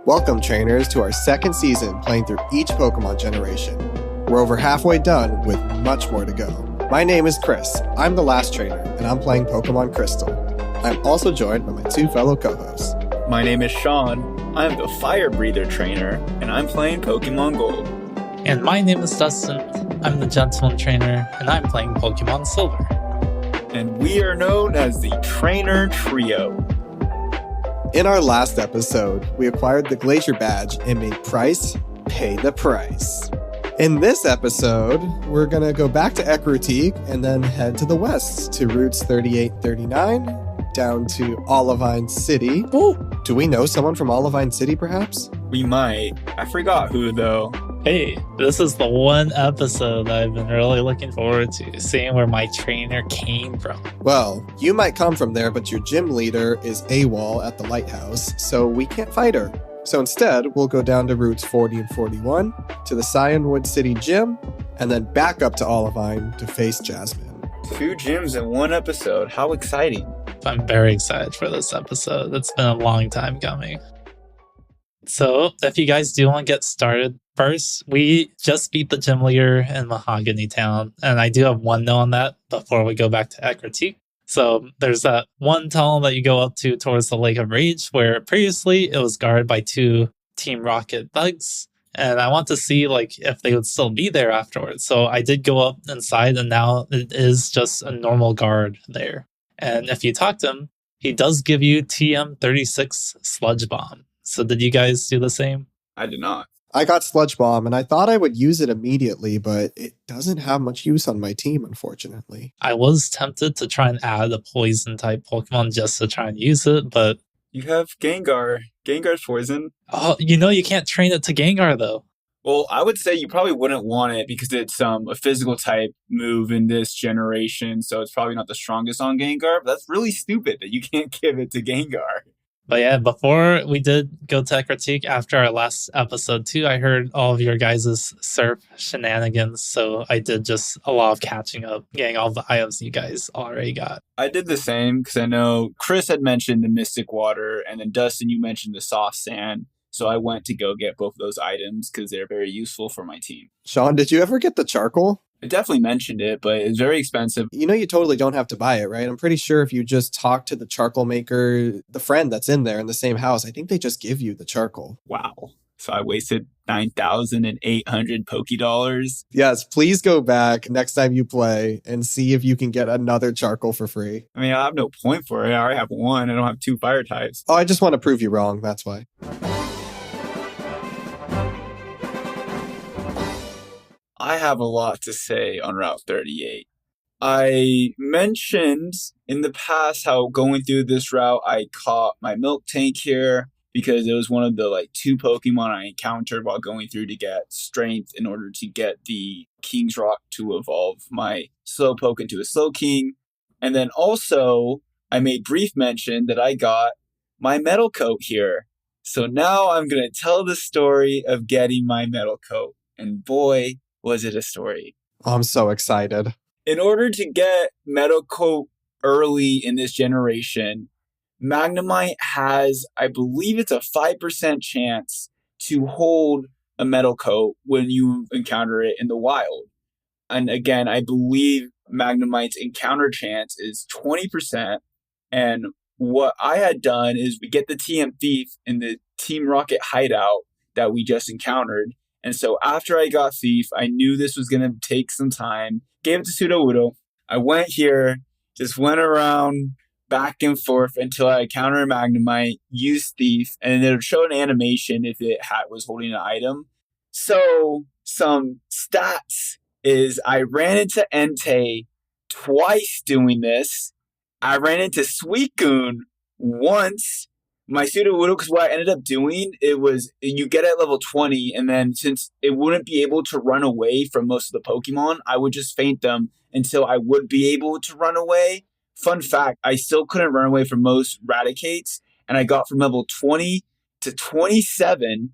Welcome, trainers, to our second season playing through each Pokemon generation. We're over halfway done with much more to go. My name is Chris. I'm the last trainer, and I'm playing Pokemon Crystal. I'm also joined by my two fellow co-hosts. My name is Sean. I'm the Fire Breather trainer, and I'm playing Pokemon Gold. And my name is Dustin. I'm the Gentleman trainer, and I'm playing Pokemon Silver. And we are known as the Trainer Trio. In our last episode, we acquired the Glacier Badge and made Price pay the price. In this episode, we're going to go back to Ecruteak and then head to the west to routes 38 and 39, down to Olivine City. Ooh. Do we know someone from Olivine City, perhaps? We might. I forgot who, though. Hey, this is the one episode that I've been really looking forward to, seeing where my trainer came from. Well, you might come from there, but your gym leader is AWOL at the Lighthouse, so we can't fight her. So instead, we'll go down to routes 40 and 41 to the Cianwood City gym, and then back up to Olivine to face Jasmine. 2 gyms in one episode. How exciting. I'm very excited for this episode. It's been a long time coming. So, if you guys do want to get started, first, we just beat the gym leader in Mahogany Town, and I do have one note on that before we go back to Ecruteak. So, there's that one tunnel that you go up to towards the Lake of Rage, where previously it was guarded by 2 Team Rocket bugs, and I want to see if they would still be there afterwards. So, I did go up inside, and now it is just a normal guard there. And if you talk to him, he does give you TM36 Sludge Bomb. So did you guys do the same? I did not. I got Sludge Bomb, and I thought I would use it immediately, but it doesn't have much use on my team, unfortunately. I was tempted to try and add a poison-type Pokemon just to try and use it, but... You have Gengar. Gengar's poison. Oh, you can't train it to Gengar, though. Well, I would say you probably wouldn't want it because it's a physical type move in this generation, so it's probably not the strongest on Gengar, but that's really stupid that you can't give it to Gengar. But yeah, before we did go to Ecruteak, after our last episode too, I heard all of your guys' surf shenanigans, so I did just a lot of catching up, getting all the items you guys already got. I did the same because I know Chris had mentioned the Mystic Water, and then Dustin, you mentioned the Soft Sand. So I went to go get both of those items because they're very useful for my team. Sean, did you ever get the charcoal? I definitely mentioned it, but it's very expensive. You know you totally don't have to buy it, right? I'm pretty sure if you just talk to the charcoal maker, the friend that's in there in the same house, I think they just give you the charcoal. Wow. So I wasted 9,800 Pokédollars. Yes, please go back next time you play and see if you can get another charcoal for free. I mean, I have no point for it. I already have 1. I don't have 2 fire types. Oh, I just want to prove you wrong. That's why. I have a lot to say on Route 38. I mentioned in the past how going through this route, I caught my milk tank here because it was one of the 2 Pokemon I encountered while going through to get strength in order to get the King's Rock to evolve my Slowpoke into a Slowking. And then also, I made brief mention that I got my Metal Coat here. So now I'm going to tell the story of getting my Metal Coat. And boy, was it a story. I'm so excited. In order to get Metal Coat early in this generation, Magnemite has, I believe it's a 5% chance to hold a Metal Coat when you encounter it in the wild. And again, I believe Magnemite's encounter chance is 20%. And what I had done is we get the TM Thief in the Team Rocket hideout that we just encountered. And so after I got Thief, I knew this was going to take some time. Gave it to Sudowoodo. I went here, just went around back and forth until I encountered Magnemite, used Thief, and it would show an animation if it was holding an item. So some stats is I ran into Entei twice doing this. I ran into Suicune once. My Sudowoodo, because what I ended up doing, it was you get at level 20, and then since it wouldn't be able to run away from most of the Pokemon, I would just faint them until I would be able to run away. Fun fact, I still couldn't run away from most Raticates, and I got from level 20 to 27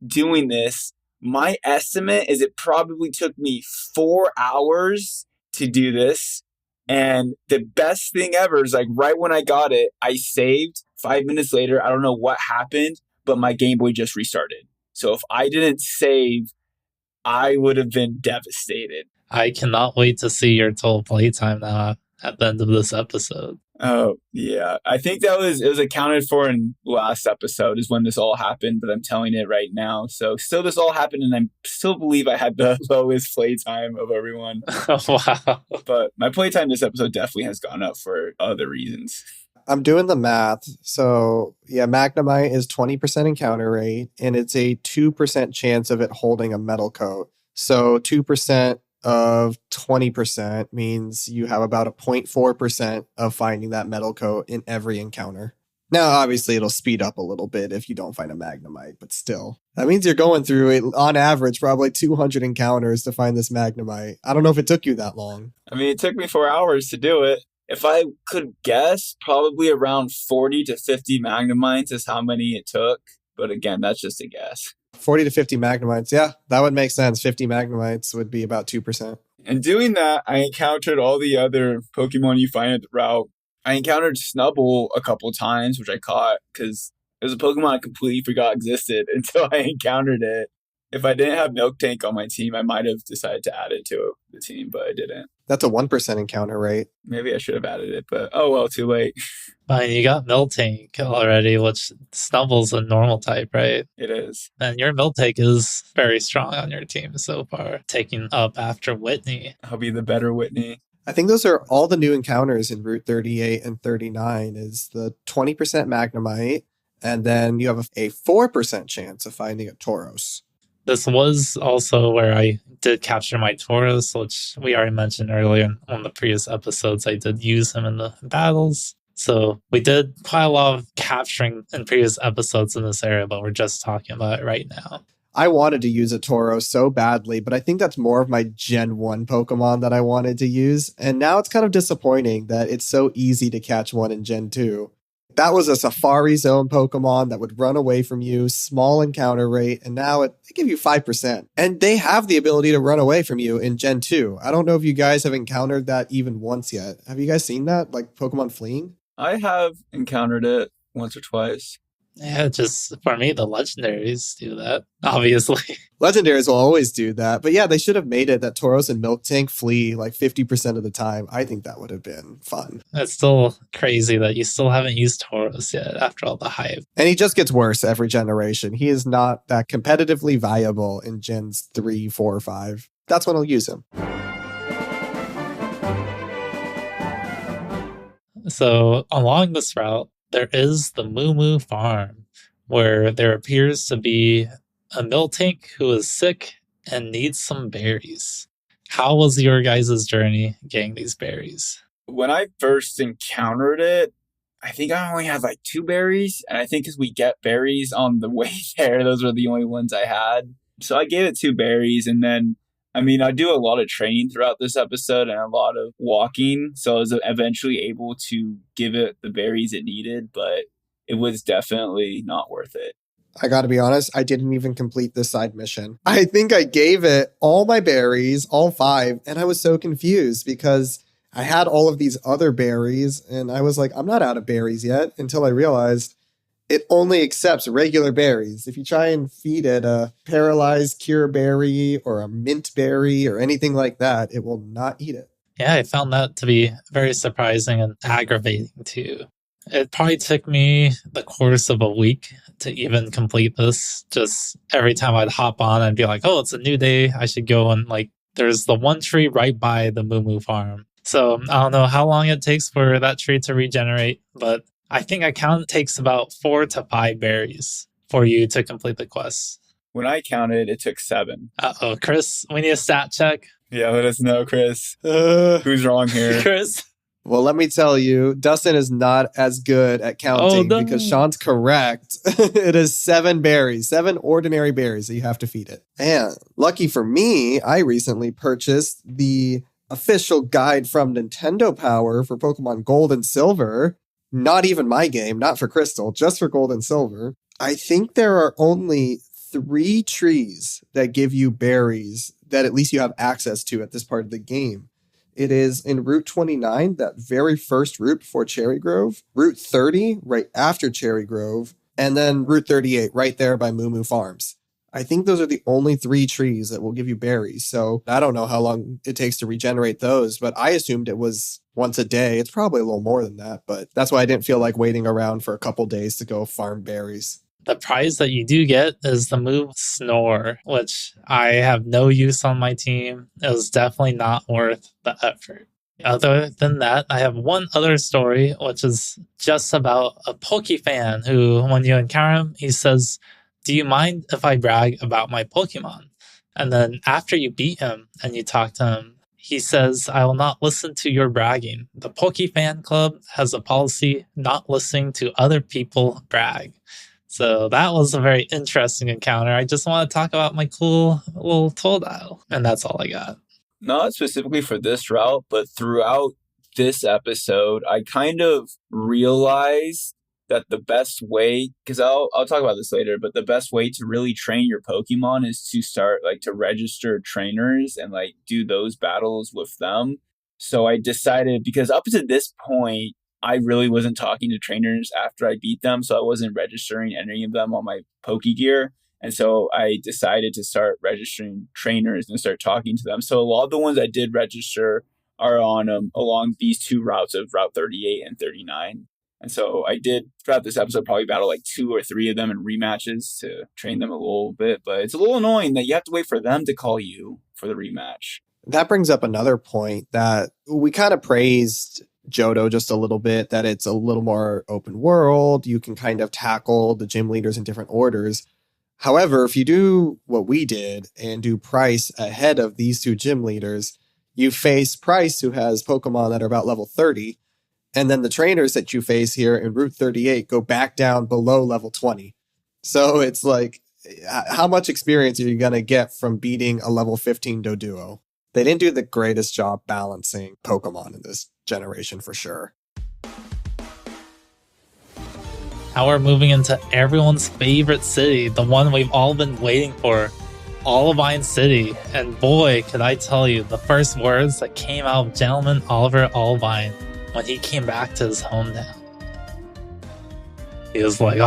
doing this. My estimate is it probably took me 4 hours to do this. And the best thing ever is right when I got it, I saved. 5 minutes later, I don't know what happened, but my Game Boy just restarted. So if I didn't save, I would have been devastated. I cannot wait to see your total playtime now at the end of this episode. Oh, yeah. I think it was accounted for in last episode is when this all happened, but I'm telling it right now. So still this all happened, and I still believe I had the lowest playtime of everyone. Wow. But my playtime this episode definitely has gone up for other reasons. I'm doing the math. So, yeah, Magnemite is 20% encounter rate, and it's a 2% chance of it holding a metal coat. So 2% of 20% means you have about a 0.4% of finding that metal coat in every encounter. Now, obviously, it'll speed up a little bit if you don't find a Magnemite, but still. That means you're going through it, on average, probably 200 encounters to find this Magnemite. I don't know if it took you that long. I mean, it took me 4 hours to do it. If I could guess, probably around 40 to 50 Magnemites is how many it took. But again, that's just a guess. 40 to 50 Magnemites. Yeah, that would make sense. 50 Magnemites would be about 2%. And doing that, I encountered all the other Pokemon you find at the route. I encountered Snubbull a couple times, which I caught because it was a Pokemon I completely forgot existed until I encountered it. If I didn't have Milk Tank on my team, I might have decided to add it to the team, but I didn't. That's a 1% encounter rate. Maybe I should have added it, but oh well, too late. Fine, you got Miltank already, which Snubble's a normal type, right? It is. And your Miltank is very strong on your team so far, taking up after Whitney. I'll be the better Whitney. I think those are all the new encounters in Route 38 and 39 is the 20% Magnemite, and then you have a 4% chance of finding a Tauros. This was also where I did capture my Tauros, which we already mentioned earlier on the previous episodes. I did use him in the battles. So we did quite a lot of capturing in previous episodes in this area, but we're just talking about it right now. I wanted to use a Tauros so badly, but I think that's more of my Gen 1 Pokemon that I wanted to use. And now it's kind of disappointing that it's so easy to catch one in Gen 2. That was a Safari Zone Pokemon that would run away from you, small encounter rate, and now they give you 5%. And they have the ability to run away from you in Gen 2. I don't know if you guys have encountered that even once yet. Have you guys seen that? Like Pokemon fleeing? I have encountered it once or twice. Yeah, just for me, the legendaries do that, obviously. Legendaries will always do that. But yeah, they should have made it that Tauros and Miltank flee like 50% of the time. I think that would have been fun. It's still crazy that you still haven't used Tauros yet after all the hype. And he just gets worse every generation. He is not that competitively viable in Gens 3, 4, 5. That's when I'll use him. So along this route, there is the Moo Moo Farm, where there appears to be a Miltank who is sick and needs some berries. How was your guys' journey getting these berries? When I first encountered it, I think I only had like 2 berries. And I think as we get berries on the way there, those were the only ones I had. So I gave it 2 berries, and then I do a lot of training throughout this episode and a lot of walking, so I was eventually able to give it the berries it needed, but it was definitely not worth it. I gotta be honest, I didn't even complete this side mission. I think I gave it all my berries, all 5, and I was so confused because I had all of these other berries, and I was like, I'm not out of berries yet, until I realized it only accepts regular berries. If you try and feed it a paralyzed cure berry or a mint berry or anything like that, it will not eat it. Yeah, I found that to be very surprising and aggravating too. It probably took me the course of a week to even complete this. Just every time I'd hop on, I'd be like, oh, it's a new day. I should go and there's the one tree right by the Moo Moo Farm. So I don't know how long it takes for that tree to regenerate, but I think I count it takes about 4 to 5 berries for you to complete the quest. When I counted, it took 7. Uh-oh, Chris, we need a stat check. Yeah, let us know, Chris. Who's wrong here? Chris? Well, let me tell you, Dustin is not as good at counting because Sean's correct. It is 7 berries, 7 ordinary berries that you have to feed it. And lucky for me, I recently purchased the official guide from Nintendo Power for Pokemon Gold and Silver. Not even my game, not for Crystal, just for Gold and Silver. I think there are only 3 trees that give you berries that at least you have access to at this part of the game. It is in Route 29, that very first route before Cherry Grove, Route 30, right after Cherry Grove, and then Route 38 right there by Moo Moo Farms. I think those are the only 3 trees that will give you berries. So I don't know how long it takes to regenerate those, but I assumed it was once a day. It's probably a little more than that, but that's why I didn't feel like waiting around for a couple days to go farm berries. The prize that you do get is the move Snore, which I have no use on my team. It was definitely not worth the effort. Other than that, I have one other story, which is just about a Poke fan who, when you encounter him, he says, "Do you mind if I brag about my Pokemon?" And then after you beat him and you talk to him, he says, "I will not listen to your bragging. The Poke Fan Club has a policy not listening to other people brag." So that was a very interesting encounter. I just want to talk about my cool little Totodile. And that's all I got. Not specifically for this route, but throughout this episode, I kind of realized that the best way, because I'll talk about this later, but the best way to really train your Pokemon is to start to register trainers and do those battles with them. So I decided, because up to this point, I really wasn't talking to trainers after I beat them, so I wasn't registering any of them on my Pokegear. And so I decided to start registering trainers and start talking to them. So a lot of the ones I did register are on along these 2 routes of Route 38 and 39. And so I did, throughout this episode, probably battle 2 or 3 of them in rematches to train them a little bit. But it's a little annoying that you have to wait for them to call you for the rematch. That brings up another point that we kind of praised Johto just a little bit, that it's a little more open world. You can kind of tackle the gym leaders in different orders. However, if you do what we did and do Price ahead of these 2 gym leaders, you face Price, who has Pokemon that are about level 30. And then the trainers that you face here in Route 38 go back down below level 20. So it's how much experience are you going to get from beating a level 15 Doduo? They didn't do the greatest job balancing Pokemon in this generation for sure. Now we're moving into everyone's favorite city, the one we've all been waiting for, Olivine City. And boy, could I tell you, the first words that came out of Gentleman Oliver Olivine when he came back to his hometown. He was like,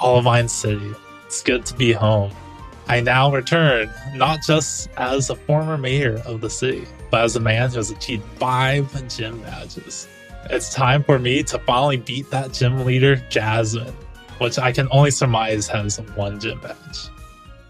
Olivine City, it's good to be home. I now return, not just as a former mayor of the city, but as a man who has achieved 5 gym badges. It's time for me to finally beat that gym leader, Jasmine, which I can only surmise has 1 gym badge.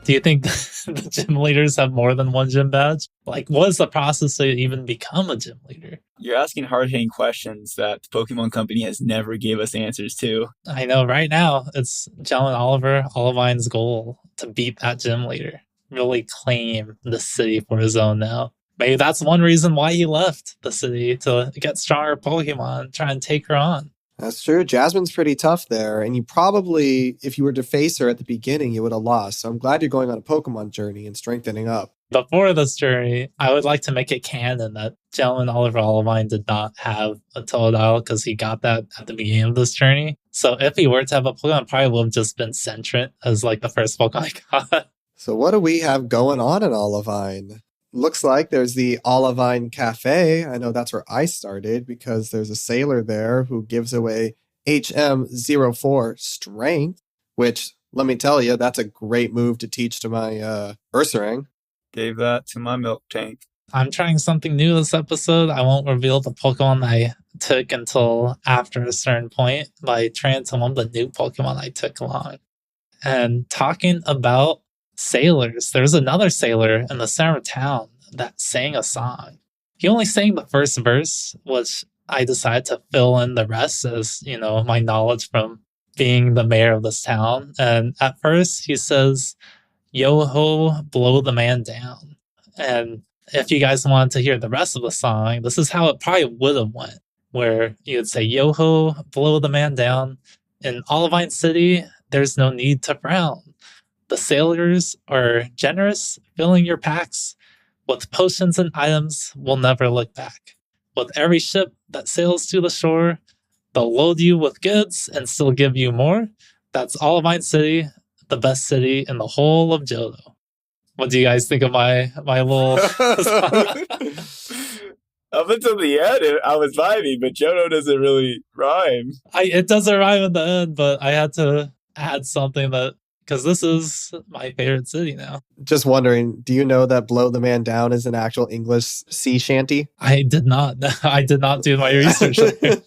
Do you think the gym leaders have more than 1 gym badge? What is the process to even become a gym leader? You're asking hard-hitting questions that the Pokemon Company has never gave us answers to. I know right now it's Gentleman Oliver Olivine's goal to beat that gym leader. Really claim the city for his own now. Maybe that's one reason why he left the city, to get stronger Pokemon, try and take her on. That's true. Jasmine's pretty tough there. And you probably, if you were to face her at the beginning, you would have lost. So I'm glad you're going on a Pokemon journey and strengthening up. Before this journey, I would like to make it canon that Gentleman Oliver Olivine did not have a Totodile because he got that at the beginning of this journey. So if he were to have a Pokemon, it probably would have just been Centrant as the first Pokemon I got. So what do we have going on in Olivine? Looks like there's the Olivine Cafe. I know that's where I started because there's a sailor there who gives away HM04 strength, which, let me tell you, that's a great move to teach to my Ursaring. Gave that to my milk tank. I'm trying something new this episode. I won't reveal the Pokemon I took until after a certain point, by trying to one of the new Pokemon I took along. And talking about sailors, there's another sailor in the center of town that sang a song. He only sang the first verse, which I decided to fill in the rest as, my knowledge from being the mayor of this town. And at first he says, "Yo ho, blow the man down." And if you guys want to hear the rest of the song, this is how it probably would have went, where you would say, "Yo ho, blow the man down. In Olivine City, there's no need to frown. The sailors are generous, filling your packs with potions and items. We'll never look back. With every ship that sails to the shore, they'll load you with goods and still give you more. That's Olivine City, the best city in the whole of Johto." What do you guys think of my little Up until the end, I was vibing, but Johto doesn't really rhyme. It doesn't rhyme at the end, but I had to add something that, because this is my favorite city now. Just wondering, do you know that Blow the Man Down is an actual English sea shanty? I did not. I did not do my research there.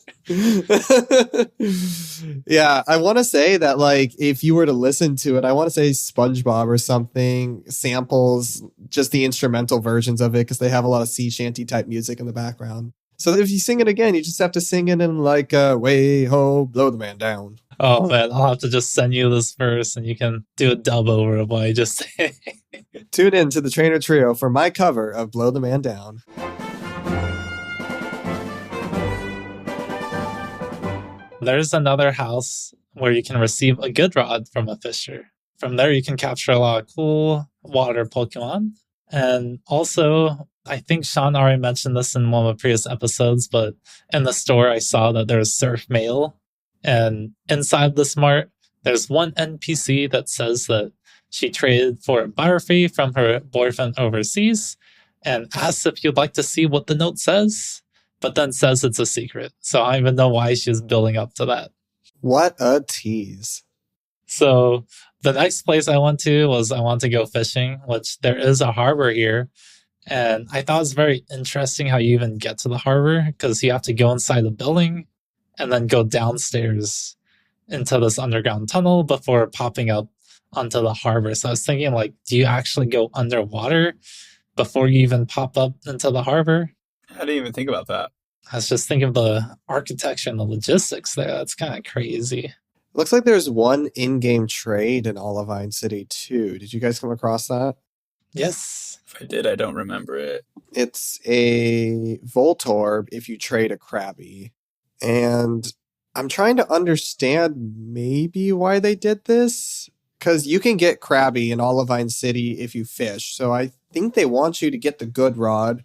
Yeah, I want to say that, like, if you were to listen to it, I want to say SpongeBob or something samples just the instrumental versions of it because they have a lot of sea shanty type music in the background. So if you sing it again, you just have to sing it in like way ho, blow the man down. Oh man, I'll have to just send you this verse and you can do a dub over of what I just say. Tune in to the Trainer Trio for my cover of Blow the Man Down. There's another house where you can receive a good rod from a fisher. From there, you can capture a lot of cool water Pokemon. And also, I think Sean already mentioned this in one of the previous episodes, but in the store, I saw that there's Surf Mail. And inside the Smart, there's one NPC that says that she traded for a Butterfree from her boyfriend overseas and asks if you'd like to see what the note says, but then says it's a secret. So I don't even know why she's building up to that. What a tease. So the next place I went to was I want to go fishing, which there is a harbor here. And I thought it was very interesting how you even get to the harbor because you have to go inside the building and then go downstairs into this underground tunnel before popping up onto the harbor. So I was thinking, like, do you actually go underwater before you even pop up into the harbor? I didn't even think about that. I was just thinking of the architecture and the logistics there. That's kind of crazy. Looks like there's one in-game trade in Olivine City too. Did you guys come across that? Yes. If I did, I don't remember it. It's a Voltorb if you trade a Krabby. And I'm trying to understand maybe why they did this. Because you can get Krabby in Olivine City if you fish. So I think they want you to get the good rod.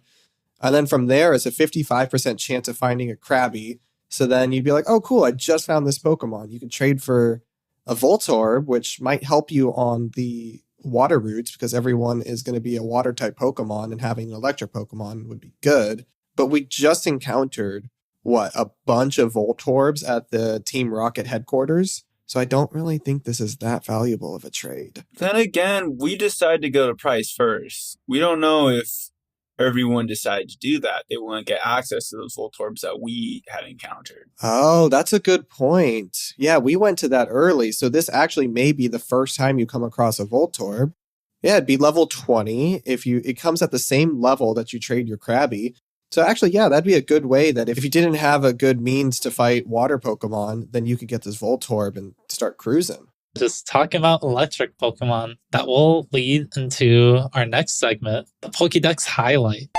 And then from there, it's a 55% chance of finding a Krabby. So then you'd be like, oh, cool, I just found this Pokemon. You can trade for a Voltorb, which might help you on the water routes because everyone is going to be a water type Pokemon and having an electric Pokemon would be good. But we just encountered, a bunch of Voltorbs at the Team Rocket headquarters. So I don't really think this is that valuable of a trade. Then again, we decided to go to price first. We don't know if everyone decided to do that. They want to get access to those Voltorbs that we had encountered. Oh, that's a good point. Yeah, we went to that early. So this actually may be the first time you come across a Voltorb. Yeah, it'd be level 20. It comes at the same level that you trade your Krabby. So actually, yeah, that'd be a good way that if you didn't have a good means to fight water Pokemon, then you could get this Voltorb and start cruising. Just talking about electric Pokemon, that will lead into our next segment, the Pokédex highlight.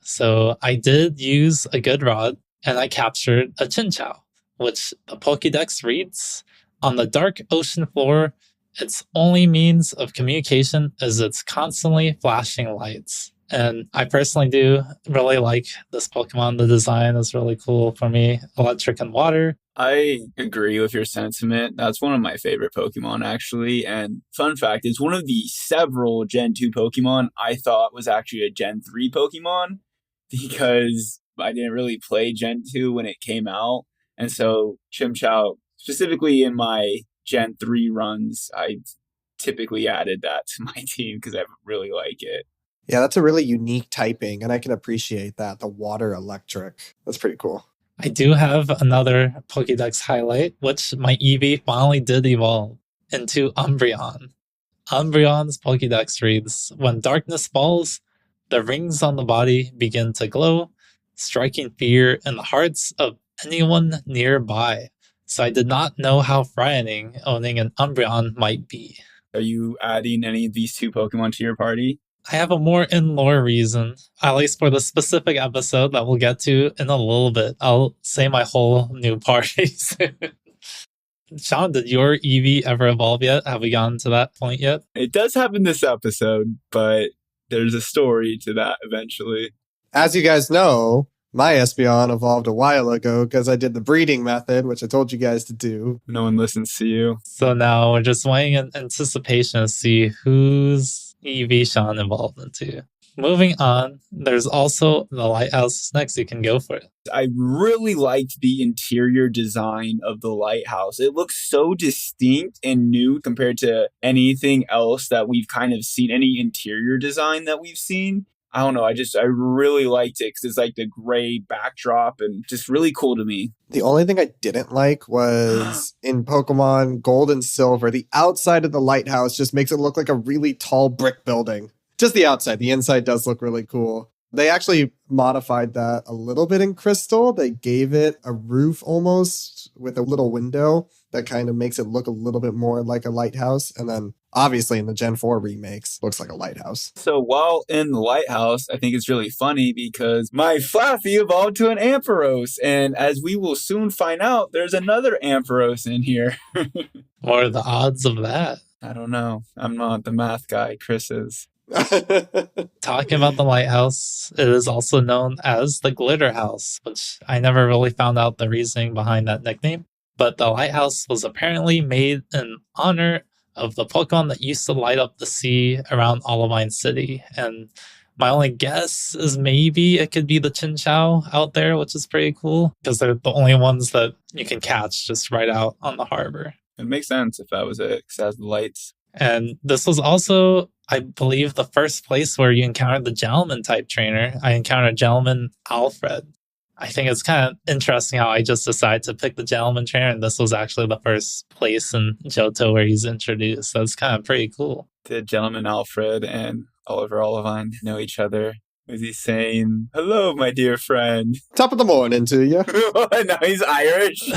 So I did use a good rod and I captured a Chinchou, which the Pokédex reads, on the dark ocean floor, its only means of communication is its constantly flashing lights. And I personally do really like this Pokemon. The design is really cool for me. Electric and water. I agree with your sentiment. That's one of my favorite Pokemon, actually. And fun fact, it's one of the several Gen 2 Pokemon I thought was actually a Gen 3 Pokemon because I didn't really play Gen 2 when it came out. And so Chinchou, specifically in my Gen 3 runs, I typically added that to my team because I really like it. Yeah, that's a really unique typing, and I can appreciate that. The water electric. That's pretty cool. I do have another Pokédex highlight, which my Eevee finally did evolve into Umbreon. Umbreon's Pokédex reads, when darkness falls, the rings on the body begin to glow, striking fear in the hearts of anyone nearby. So I did not know how frightening owning an Umbreon might be. Are you adding any of these two Pokemon to your party? I have a more in-lore reason, at least for the specific episode that we'll get to in a little bit. I'll say my whole new party soon. Sean, did your Eevee ever evolve yet? Have we gotten to that point yet? It does happen this episode, but there's a story to that eventually. As you guys know, my Espeon evolved a while ago because I did the breeding method, which I told you guys to do. No one listens to you. So now we're just waiting in anticipation to see whose Eevee Sean evolved into. Moving on, there's also the Lighthouse next. You can go for it. I really liked the interior design of the lighthouse. It looks so distinct and new compared to anything else that we've kind of seen, any interior design that we've seen. I don't know. I really liked it because it's like the gray backdrop and just really cool to me. The only thing I didn't like was in Pokemon Gold and Silver, the outside of the lighthouse just makes it look like a really tall brick building. Just the outside. The inside does look really cool. They actually modified that a little bit in Crystal. They gave it a roof almost with a little window that kind of makes it look a little bit more like a lighthouse. And then obviously in the Gen 4 remakes, looks like a lighthouse. So while in the lighthouse, I think it's really funny because my Flaffy evolved to an Ampharos. And as we will soon find out, there's another Ampharos in here. What are the odds of that? I don't know. I'm not the math guy. Chris is. Talking about the lighthouse, it is also known as the Glitter House, which I never really found out the reasoning behind that nickname. But the lighthouse was apparently made in honor of the Pokemon that used to light up the sea around Olivine City. And my only guess is maybe it could be the Chinchou out there, which is pretty cool because they're the only ones that you can catch just right out on the harbor. It makes sense if that was it, because it has the lights. And this was also, I believe, the first place where you encountered the gentleman type trainer. I encountered gentleman Alfred. I think it's kind of interesting how I just decided to pick the gentleman trainer, and this was actually the first place in Johto where he's introduced. So it's kind of pretty cool. Did gentleman Alfred and Oliver Olivine know each other? Was he saying, "Hello, my dear friend"? Top of the morning to you. Now he's Irish.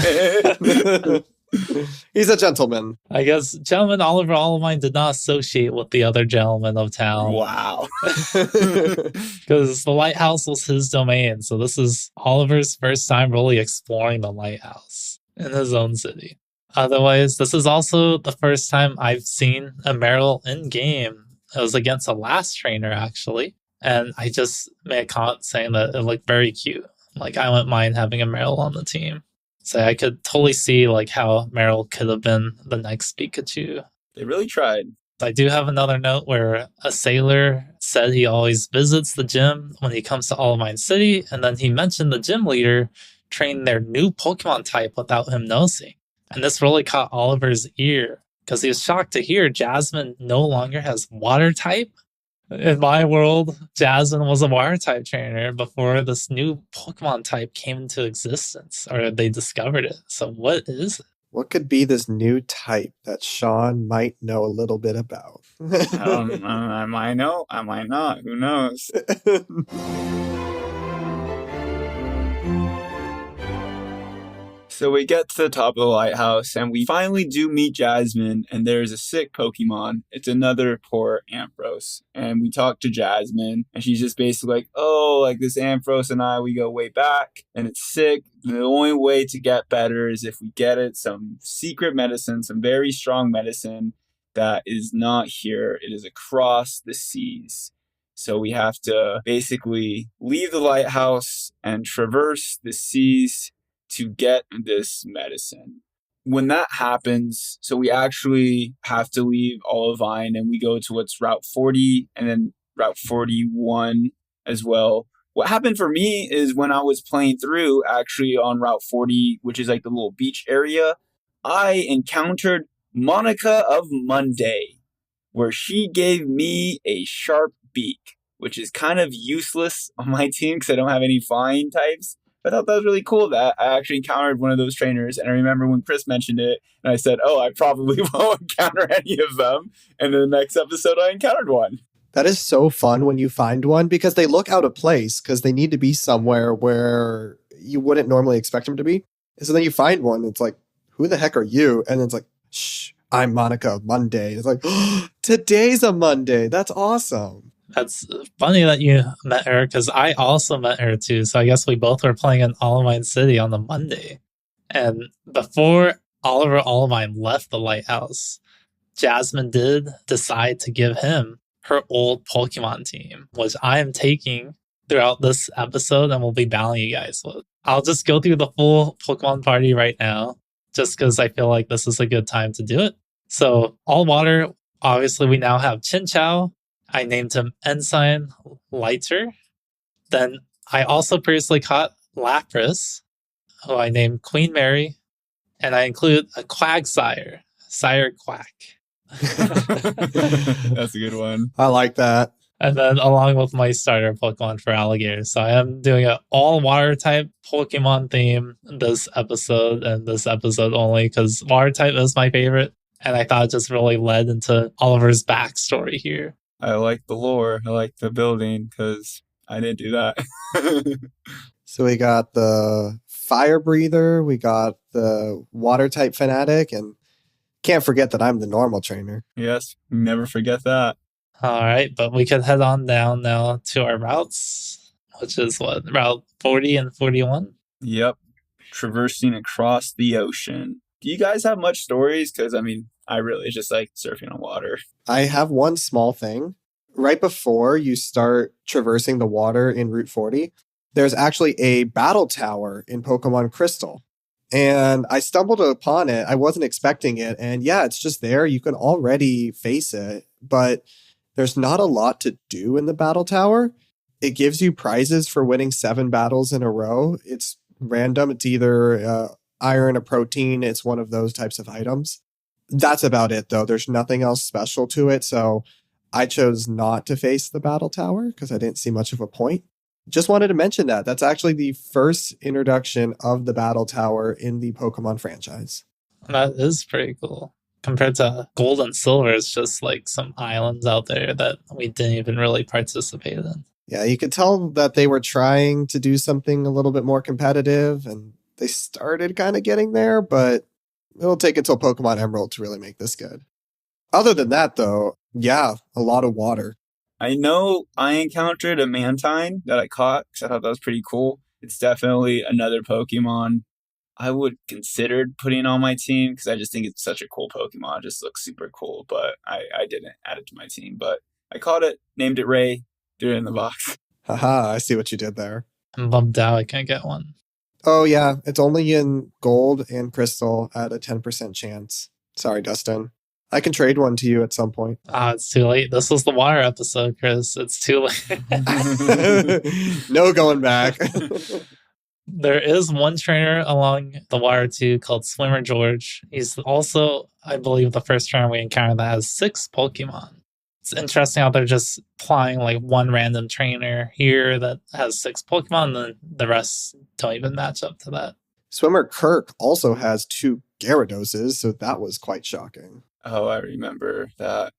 He's a gentleman. I guess gentleman Oliver Olivine did not associate with the other gentlemen of town. Wow. Because the lighthouse was his domain. So this is Oliver's first time really exploring the lighthouse in his own city. Otherwise, this is also the first time I've seen a Meryl in game. It was against a last trainer, actually. And I just made a comment saying that it looked very cute. Like, I wouldn't mind having a Meryl on the team. So I could totally see like how Meryl could have been the next Pikachu. They really tried. I do have another note where a sailor said he always visits the gym when he comes to Olivine City, and then he mentioned the gym leader trained their new Pokemon type without him noticing. And this really caught Oliver's ear because he was shocked to hear Jasmine no longer has water type. In my world, Jasmine was a water type trainer before this new Pokemon type came into existence, or they discovered it. So what is it? What could be this new type that Sean might know a little bit about? I might know, I might not. Who knows? So we get to the top of the lighthouse, and we finally do meet Jasmine, and there's a sick Pokemon. It's another poor Ampharos. And we talk to Jasmine, and she's just basically like, oh, like this Ampharos and I, we go way back, and it's sick. The only way to get better is if we get it some secret medicine, some very strong medicine that is not here. It is across the seas. So we have to basically leave the lighthouse and traverse the seas to get this medicine. When that happens, so we actually have to leave Olivine and we go to what's Route 40 and then Route 41 as well. What happened for me is when I was playing through actually on Route 40, which is like the little beach area, I encountered Monica of Monday, where she gave me a sharp beak, which is kind of useless on my team because I don't have any flying types. I thought that was really cool that I actually encountered one of those trainers. And I remember when Chris mentioned it, and I said, oh, I probably won't encounter any of them. And in the next episode, I encountered one. That is so fun when you find one because they look out of place because they need to be somewhere where you wouldn't normally expect them to be. And so then you find one, and it's like, who the heck are you? And it's like, shh, I'm Monica Monday. It's like, oh, today's a Monday. That's awesome. That's funny that you met her because I also met her too. So I guess we both were playing in Olivine City on the Monday. And before Oliver Olivine left the lighthouse, Jasmine did decide to give him her old Pokemon team, which I am taking throughout this episode and will be battling you guys with. I'll just go through the full Pokemon party right now, just because I feel like this is a good time to do it. So all water, obviously we now have Chinchou, I named him Ensign Lighter. Then I also previously caught Lapras, who I named Queen Mary, and I include a Quagsire, Sire Quack. That's a good one. I like that. And then along with my starter Pokemon for alligator. So I am doing an all water type Pokemon theme this episode and this episode only because water type is my favorite. And I thought it just really led into Oliver's backstory here. I like the lore. I like the building because I didn't do that. So we got the fire breather, we got the water type fanatic, and can't forget that I'm the normal trainer. Yes, never forget that. All right, but we could head on down now to our routes, which is what, Route 40 and 41? Yep. Traversing across the ocean. Do you guys have much stories? Because, I mean, I really just like surfing on water. I have one small thing. Right before you start traversing the water in Route 40, there's actually a battle tower in Pokemon Crystal. And I stumbled upon it. I wasn't expecting it. And yeah, it's just there. You can already face it. But there's not a lot to do in the battle tower. It gives you prizes for winning 7 battles in a row. It's random. It's either iron, a protein. It's one of those types of items. That's about it, though. There's nothing else special to it. So I chose not to face the battle tower because I didn't see much of a point. Just wanted to mention that. That's actually the first introduction of the battle tower in the Pokemon franchise. That is pretty cool. Compared to Gold and Silver, it's just like some islands out there that we didn't even really participate in. Yeah, you could tell that they were trying to do something a little bit more competitive, and they started kind of getting there, but it'll take until Pokemon Emerald to really make this good. Other than that, though, yeah, a lot of water. I know I encountered a Mantine that I caught because I thought that was pretty cool. It's definitely another Pokemon I would consider putting on my team because I just think it's such a cool Pokemon. It just looks super cool, but I didn't add it to my team. But I caught it, named it Ray, threw it in the box. Haha, I see what you did there. I'm bummed out I can't get one. Oh, yeah, it's only in Gold and Crystal at a 10% chance. Sorry, Dustin. I can trade one to you at some point. It's too late. This was the water episode, Chris. It's too late. No going back. There is one trainer along the water too called Swimmer George. He's also, I believe, the first trainer we encountered that has 6 Pokemon. It's interesting how they're just applying like one random trainer here that has 6 Pokemon, and then the rest don't even match up to that. Swimmer Kirk also has 2 Gyarados, so that was quite shocking. Oh, I remember that.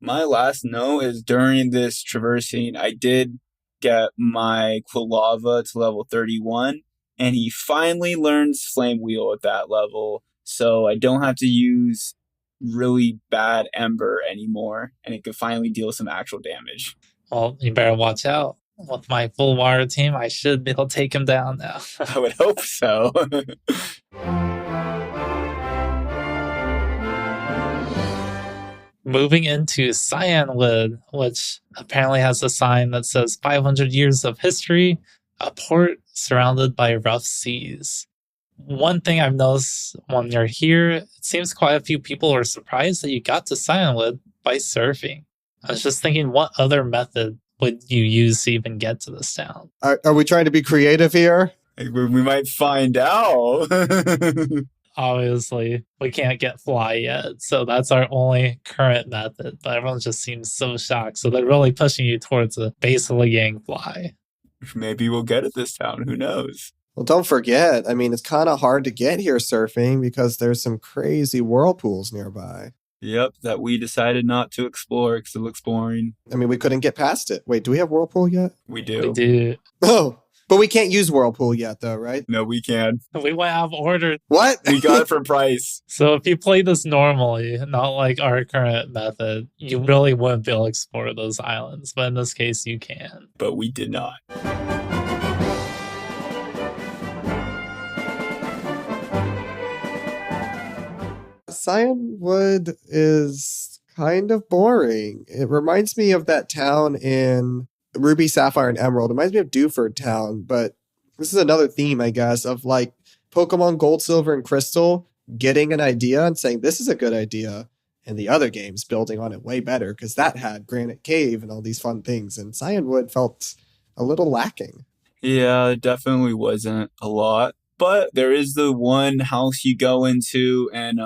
My last note is during this traversing, I did get my Quilava to level 31, and he finally learns Flame Wheel at that level, so I don't have to use really bad Ember anymore, and it could finally deal some actual damage. Well, you better watch out. With my full water team, I should be able to take him down now. I would hope so. Moving into Cianwood, which apparently has a sign that says 500 years of history, a port surrounded by rough seas. One thing I've noticed when you're here, it seems quite a few people are surprised that you got to Cianwood by surfing. I was just thinking, what other method would you use to even get to this town? Are we trying to be creative here? We might find out. Obviously, we can't get fly yet, so that's our only current method. But everyone just seems so shocked, so they're really pushing you towards a basically getting fly. Maybe we'll get it this town. Who knows? Well, don't forget, I mean, it's kind of hard to get here surfing because there's some crazy whirlpools nearby. Yep, that we decided not to explore because it looks boring. I mean, we couldn't get past it. Wait, do we have whirlpool yet? We do. We do. Oh, but we can't use whirlpool yet, though, right? No, we can. We went out of order. What? We got it for price. So if you play this normally, not like our current method, you really wouldn't be able to explore those islands. But in this case, you can. But we did not. Cianwood is kind of boring. It reminds me of that town in Ruby, Sapphire, and Emerald. It reminds me of Dewford Town, but this is another theme, I guess, of like Pokemon Gold, Silver, and Crystal getting an idea and saying, this is a good idea. and the other games building on it way better because that had Granite Cave and all these fun things, and Cianwood felt a little lacking. Yeah, it definitely wasn't a lot. But there is the one house you go into, and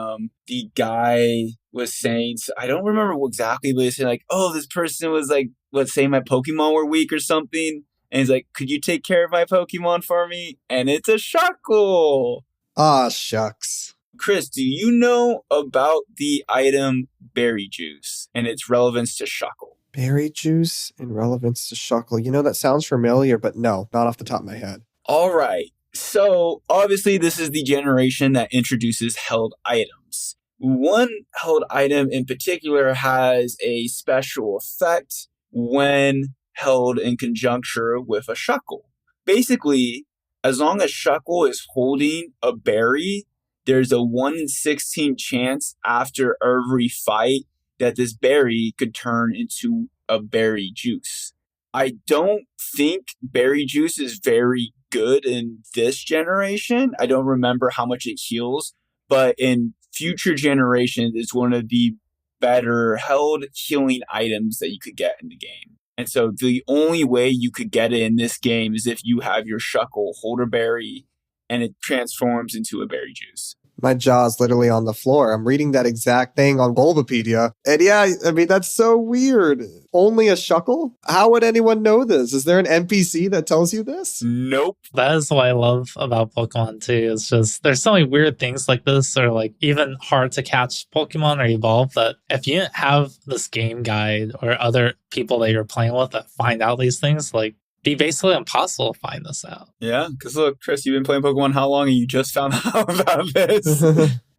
the guy was saying, I don't remember exactly, but he said like, oh, this person was like, let's say my Pokemon were weak or something. And he's like, could you take care of my Pokemon for me? And it's a Shuckle. Ah, shucks. Chris, do you know about the item Berry Juice and its relevance to Shuckle? Berry Juice in relevance to Shuckle. You know, that sounds familiar, but no, not off the top of my head. All right. So, obviously, this is the generation that introduces held items. One held item in particular has a special effect when held in conjuncture with a Shuckle. Basically, as long as Shuckle is holding a berry, there's a 1 in 16 chance after every fight that this berry could turn into a berry juice. I don't think berry juice is very good in this generation. I don't remember how much it heals, but in future generations, it's one of the better held healing items that you could get in the game. And so the only way you could get it in this game is if you have your Shuckle hold a berry and it transforms into a berry juice. My jaw's literally on the floor. I'm reading that exact thing on Bulbapedia. And yeah, I mean, that's so weird. Only a Shuckle? How would anyone know this? Is there an NPC that tells you this? Nope. That is what I love about Pokemon too. It's just, there's so many weird things like this, or like even hard to catch Pokemon or evolve, that if you didn't have this game guide or other people that you're playing with that find out these things, like, be basically impossible to find this out. Yeah, because look, Chris, you've been playing Pokemon how long and you just found out about this?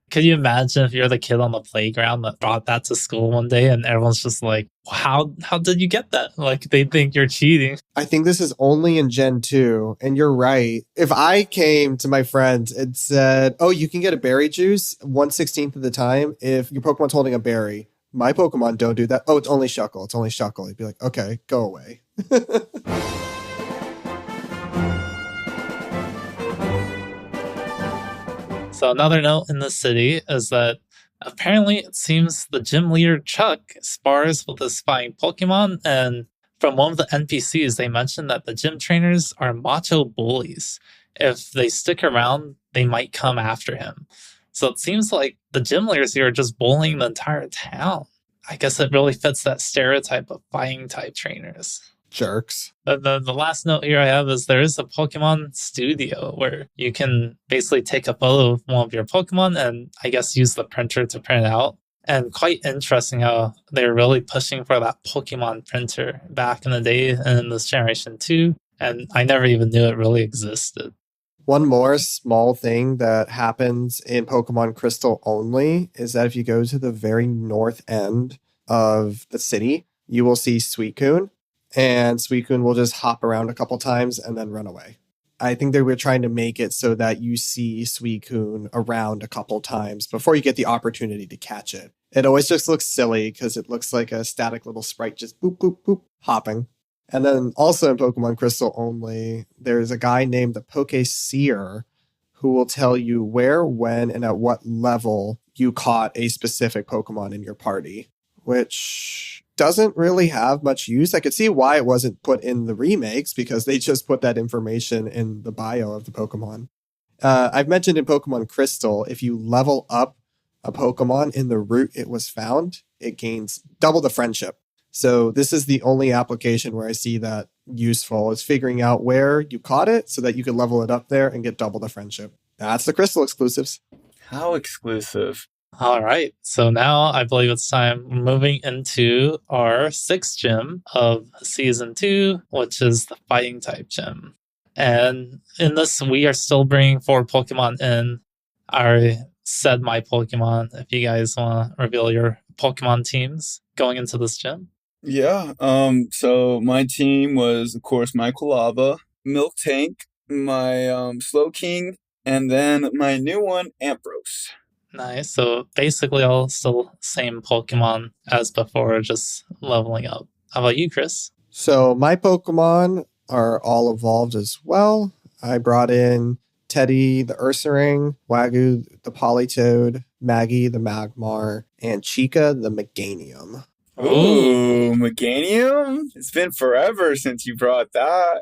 Could you imagine if you're the kid on the playground that brought that to school one day and everyone's just like, how did you get that? Like, they think you're cheating. I think this is only in Gen 2, and you're right. If I came to my friends and said, oh, you can get a berry juice 1/16 of the time if your Pokemon's holding a berry. My Pokemon don't do that. Oh, it's only Shuckle. It's only Shuckle. You'd be like, okay, go away. So another note in the city is that apparently it seems the gym leader Chuck spars with his spying Pokemon, and from one of the NPCs, they mentioned that the gym trainers are macho bullies. If they stick around, they might come after him. So it seems like the gym leaders here are just bullying the entire town. I guess it really fits that stereotype of fighting type trainers. Jerks. The last note here I have is there is a Pokemon studio where you can basically take a photo of one of your Pokemon and I guess use the printer to print it out. And quite interesting how they're really pushing for that Pokemon printer back in the day and in this generation too. And I never even knew it really existed. One more small thing that happens in Pokemon Crystal only is that if you go to the very north end of the city, you will see Suicune. And Suicune will just hop around a couple times and then run away. I think they were trying to make it so that you see Suicune around a couple times before you get the opportunity to catch it. It always just looks silly because it looks like a static little sprite just boop, boop, boop, hopping. And then also in Pokemon Crystal only, there's a guy named the Pokeseer who will tell you where, when, and at what level you caught a specific Pokemon in your party, which doesn't really have much use. I could see why it wasn't put in the remakes because they just put that information in the bio of the Pokemon. I've mentioned in Pokemon Crystal, if you level up a Pokemon in the route it was found, it gains double the friendship. So this is the only application where I see that useful, is figuring out where you caught it so that you can level it up there and get double the friendship. That's the Crystal exclusives. How exclusive. All right, so now I believe it's time moving into our 6th gym of Season 2, which is the Fighting type gym. And in this, we are still bringing 4 Pokemon in. I already said my Pokemon, if you guys want to reveal your Pokemon teams going into this gym. Yeah, so my team was, of course, my Kulava, Milk Tank, my Slowking, and then my new one, Ampros. Nice. So basically all still same Pokemon as before, just leveling up. How about you, Chris? So my Pokemon are all evolved as well. I brought in Teddy the Ursaring, Wagyu the Politoed, Maggie the Magmar, and Chica the Meganium. Ooh, Meganium? It's been forever since you brought that.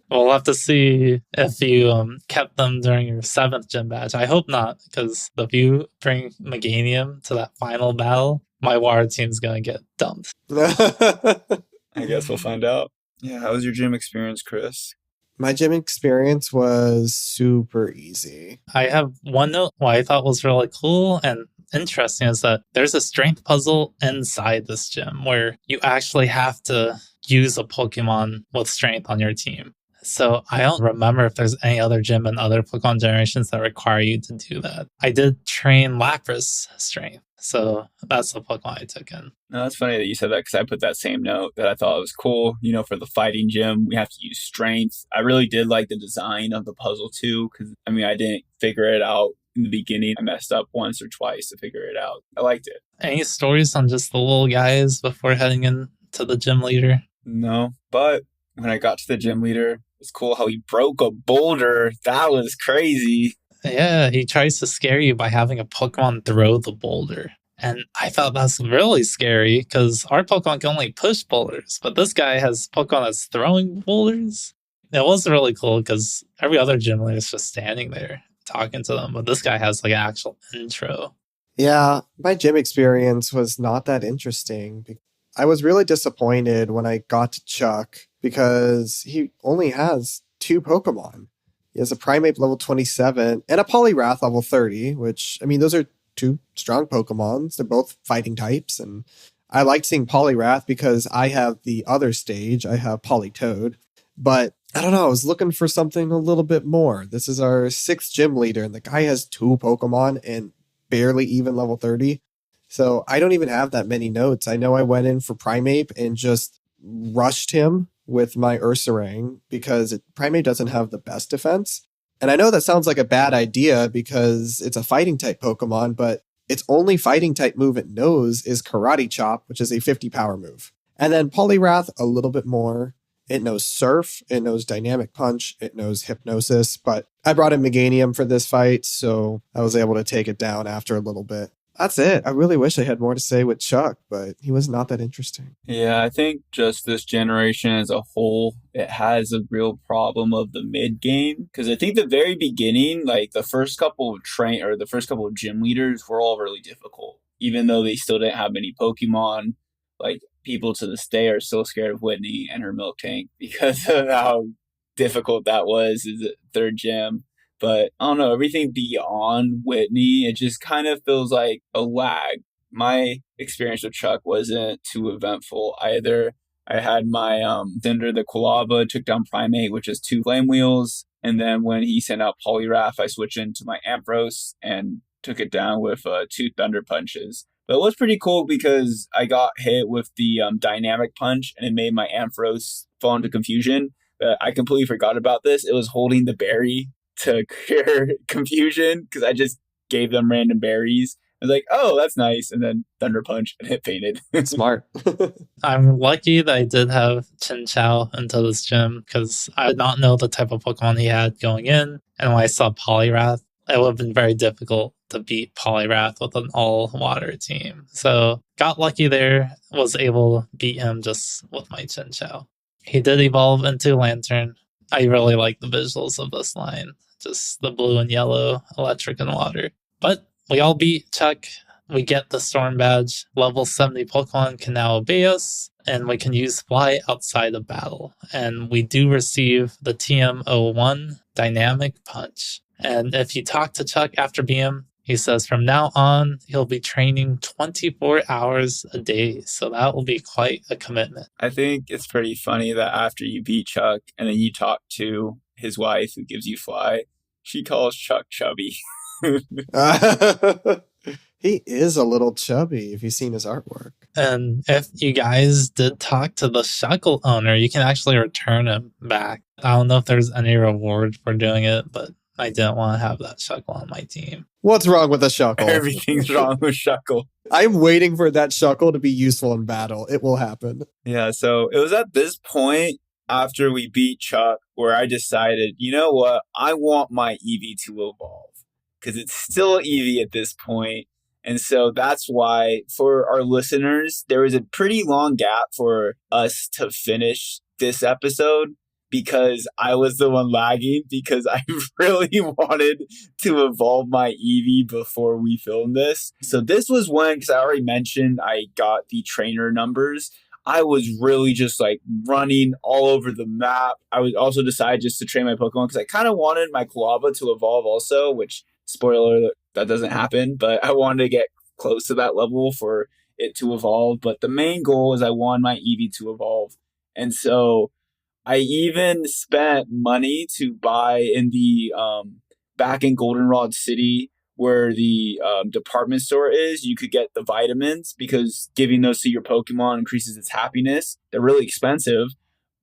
We'll have to see if you kept them during your 7th gym badge. I hope not, because if you bring Meganium to that final battle, my water team's going to get dumped. I guess we'll find out. Yeah, how was your gym experience, Chris? My gym experience was super easy. I have one note what I thought was really cool and interesting is that there's a strength puzzle inside this gym where you actually have to use a Pokemon with strength on your team. So I don't remember if there's any other gym in other Pokemon generations that require you to do that. I did train Lapras strength, so that's the Pokemon I took in. No, it's funny that you said that because I put that same note that I thought was cool. You know, for the fighting gym, we have to use strength. I really did like the design of the puzzle too, because I didn't figure it out in the beginning. I messed up once or twice to figure it out. I liked it. Any stories on just the little guys before heading into the gym leader? No, but when I got to the gym leader, it's cool how he broke a boulder. That was crazy. Yeah, he tries to scare you by having a Pokemon throw the boulder. And I thought that's really scary because our Pokemon can only push boulders, but this guy has Pokemon that's throwing boulders. It was really cool because every other gym leader is just standing there talking to them, but this guy has like an actual intro. Yeah, my gym experience was not that interesting. I was really disappointed when I got to Chuck because he only has 2 Pokemon. He has a Primeape level 27 and a Poliwrath level 30, which, those are 2 strong Pokemons. They're both fighting types, and I liked seeing Poliwrath because I have the other stage. I have Politoed, but I don't know. I was looking for something a little bit more. This is our 6th gym leader, and the guy has 2 Pokemon and barely even level 30. So I don't even have that many notes. I know I went in for Primeape and just rushed him with my Ursaring because Primeape doesn't have the best defense. And I know that sounds like a bad idea because it's a fighting type Pokemon, but its only fighting type move it knows is Karate Chop, which is a 50 power move. And then Poliwrath, a little bit more. It knows Surf, it knows Dynamic Punch, it knows Hypnosis, but I brought in Meganium for this fight, so I was able to take it down after a little bit. That's it. I really wish I had more to say with Chuck, but he was not that interesting. Yeah, I think just this generation as a whole, it has a real problem of the mid game. Because I think the very beginning, like the first couple of gym leaders were all really difficult. Even though they still didn't have many Pokemon, like people to this day are still scared of Whitney and her milk tank because of how difficult that was as a 3rd gym. But I don't know, everything beyond Whitney, it just kind of feels like a lag. My experience with Chuck wasn't too eventful either. I had my Cinder the Quilava, took down Primeape, which is 2 Flame Wheels. And then when he sent out Poliwrath, I switched into my Ampharos and took it down with 2 Thunder Punches. But it was pretty cool because I got hit with the Dynamic Punch and it made my Ampharos fall into confusion. But I completely forgot about this. It was holding the berry to clear confusion because I just gave them random berries. I was like, oh, that's nice. And then Thunder Punch and it fainted. Smart. I'm lucky that I did have Chinchou into this gym because I did not know the type of Pokemon he had going in. And when I saw Poliwrath, it would have been very difficult to beat Poliwrath with an all-water team. So got lucky there, was able to beat him just with my Chinchou. He did evolve into Lantern. I really like the visuals of this line. Just the blue and yellow, electric and water. But we all beat Chuck. We get the Storm Badge. Level 70 Pokemon can now obey us, and we can use Fly outside of battle. And we do receive the TM01 Dynamic Punch. And if you talk to Chuck after BM, he says from now on, he'll be training 24 hours a day. So that will be quite a commitment. I think it's pretty funny that after you beat Chuck and then you talk to his wife who gives you Fly, she calls Chuck chubby. He is a little chubby if you've seen his artwork. And if you guys did talk to the Shuckle owner, you can actually return him back. I don't know if there's any reward for doing it, but I didn't want to have that Shuckle on my team. What's wrong with a Shuckle? Everything's wrong with Shuckle. I'm waiting for that Shuckle to be useful in battle. It will happen. Yeah, so it was at this point after we beat Chuck where I decided, you know what? I want my Eevee to evolve because it's still Eevee at this point. And so that's why, for our listeners, there was a pretty long gap for us to finish this episode because I was the one lagging because I really wanted to evolve my Eevee before we filmed this. So this was when, because I already mentioned I got the trainer numbers. I was really just like running all over the map. I would also decide just to train my Pokemon because I kind of wanted my Quilava to evolve also, which, spoiler alert, that doesn't happen, but I wanted to get close to that level for it to evolve. But the main goal is I want my Eevee to evolve. And so I even spent money to buy in the back in Goldenrod City where the department store is. You could get the vitamins because giving those to your Pokemon increases its happiness. They're really expensive.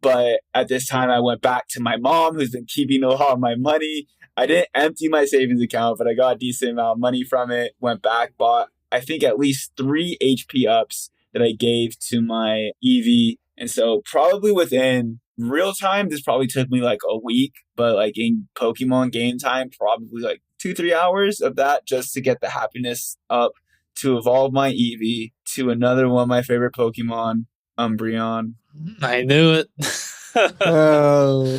But at this time, I went back to my mom, who's been keeping a lot of my money. I didn't empty my savings account, but I got a decent amount of money from it. Went back, bought, I think, at least 3 HP ups that I gave to my Eevee. And so probably within real time, this probably took me like a week, but like in Pokemon game time, probably like 2-3 hours of that just to get the happiness up to evolve my Eevee to another one of my favorite Pokemon, Umbreon. I knew it. Oh.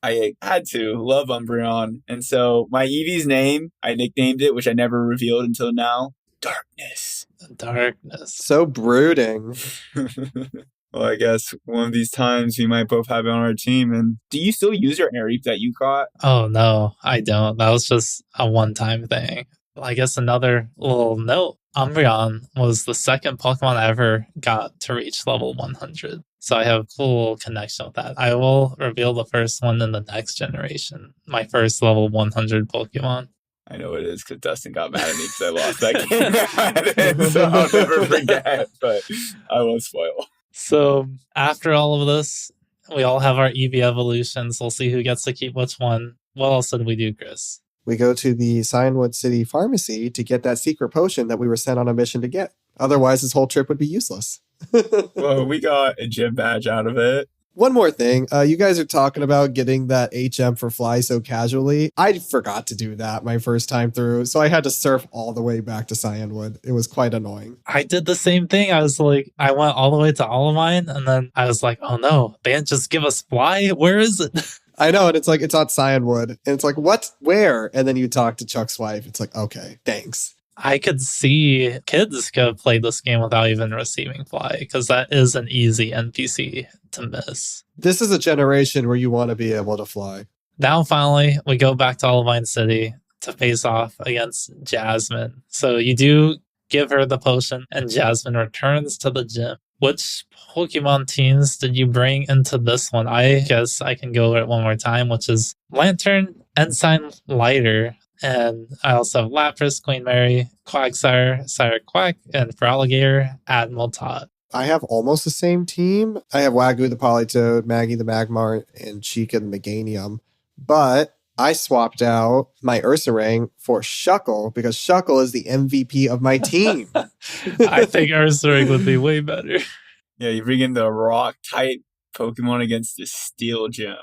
I had to love Umbreon. And so my Eevee's name, I nicknamed it, which I never revealed until now, Darkness. Darkness. So brooding. Well, I guess one of these times we might both have it on our team. And do you still use your Airreap that you caught? Oh, no, I don't. That was just a one-time thing. I guess another little note. Umbreon was the second Pokemon I ever got to reach level 100. So I have a cool connection with that. I will reveal the first one in the next generation. My first level 100 Pokemon. I know it is because Dustin got mad at me because I lost that game. So I'll never forget, but I won't spoil. So after all of this, we all have our Eevee evolutions. We'll see who gets to keep which one. What else did we do, Chris? We go to the Cianwood City pharmacy to get that secret potion that we were sent on a mission to get. Otherwise, this whole trip would be useless. Well, we got a gym badge out of it. One more thing. You guys are talking about getting that HM for Fly so casually. I forgot to do that my first time through, so I had to surf all the way back to Cianwood. It was quite annoying. I did the same thing. I was like, I went all the way to Olivine, and then I was like, oh no, they didn't just give us Fly? Where is it? I know, and it's like, it's on Cianwood. And it's like, what? Where? And then you talk to Chuck's wife. It's like, okay, thanks. I could see kids could play this game without even receiving Fly, because that is an easy NPC to miss. This is a generation where you want to be able to fly. Now, finally, we go back to Olivine City to face off against Jasmine. So you do give her the potion, and Jasmine returns to the gym. Which Pokemon teams did you bring into this one? I guess I can go over it one more time, which is Lantern, Ensign, Lighter. And I also have Lapras, Queen Mary, Quagsire, Sire Quack, and for Alligator, Admiral Todd. I have almost the same team. I have Wagyu the Politoed, Maggie the Magmar, and Chica the Meganium. But I swapped out my Ursaring for Shuckle because Shuckle is the MVP of my team. I think Ursaring would be way better. Yeah, you bring in the rock type Pokemon against the steel gym.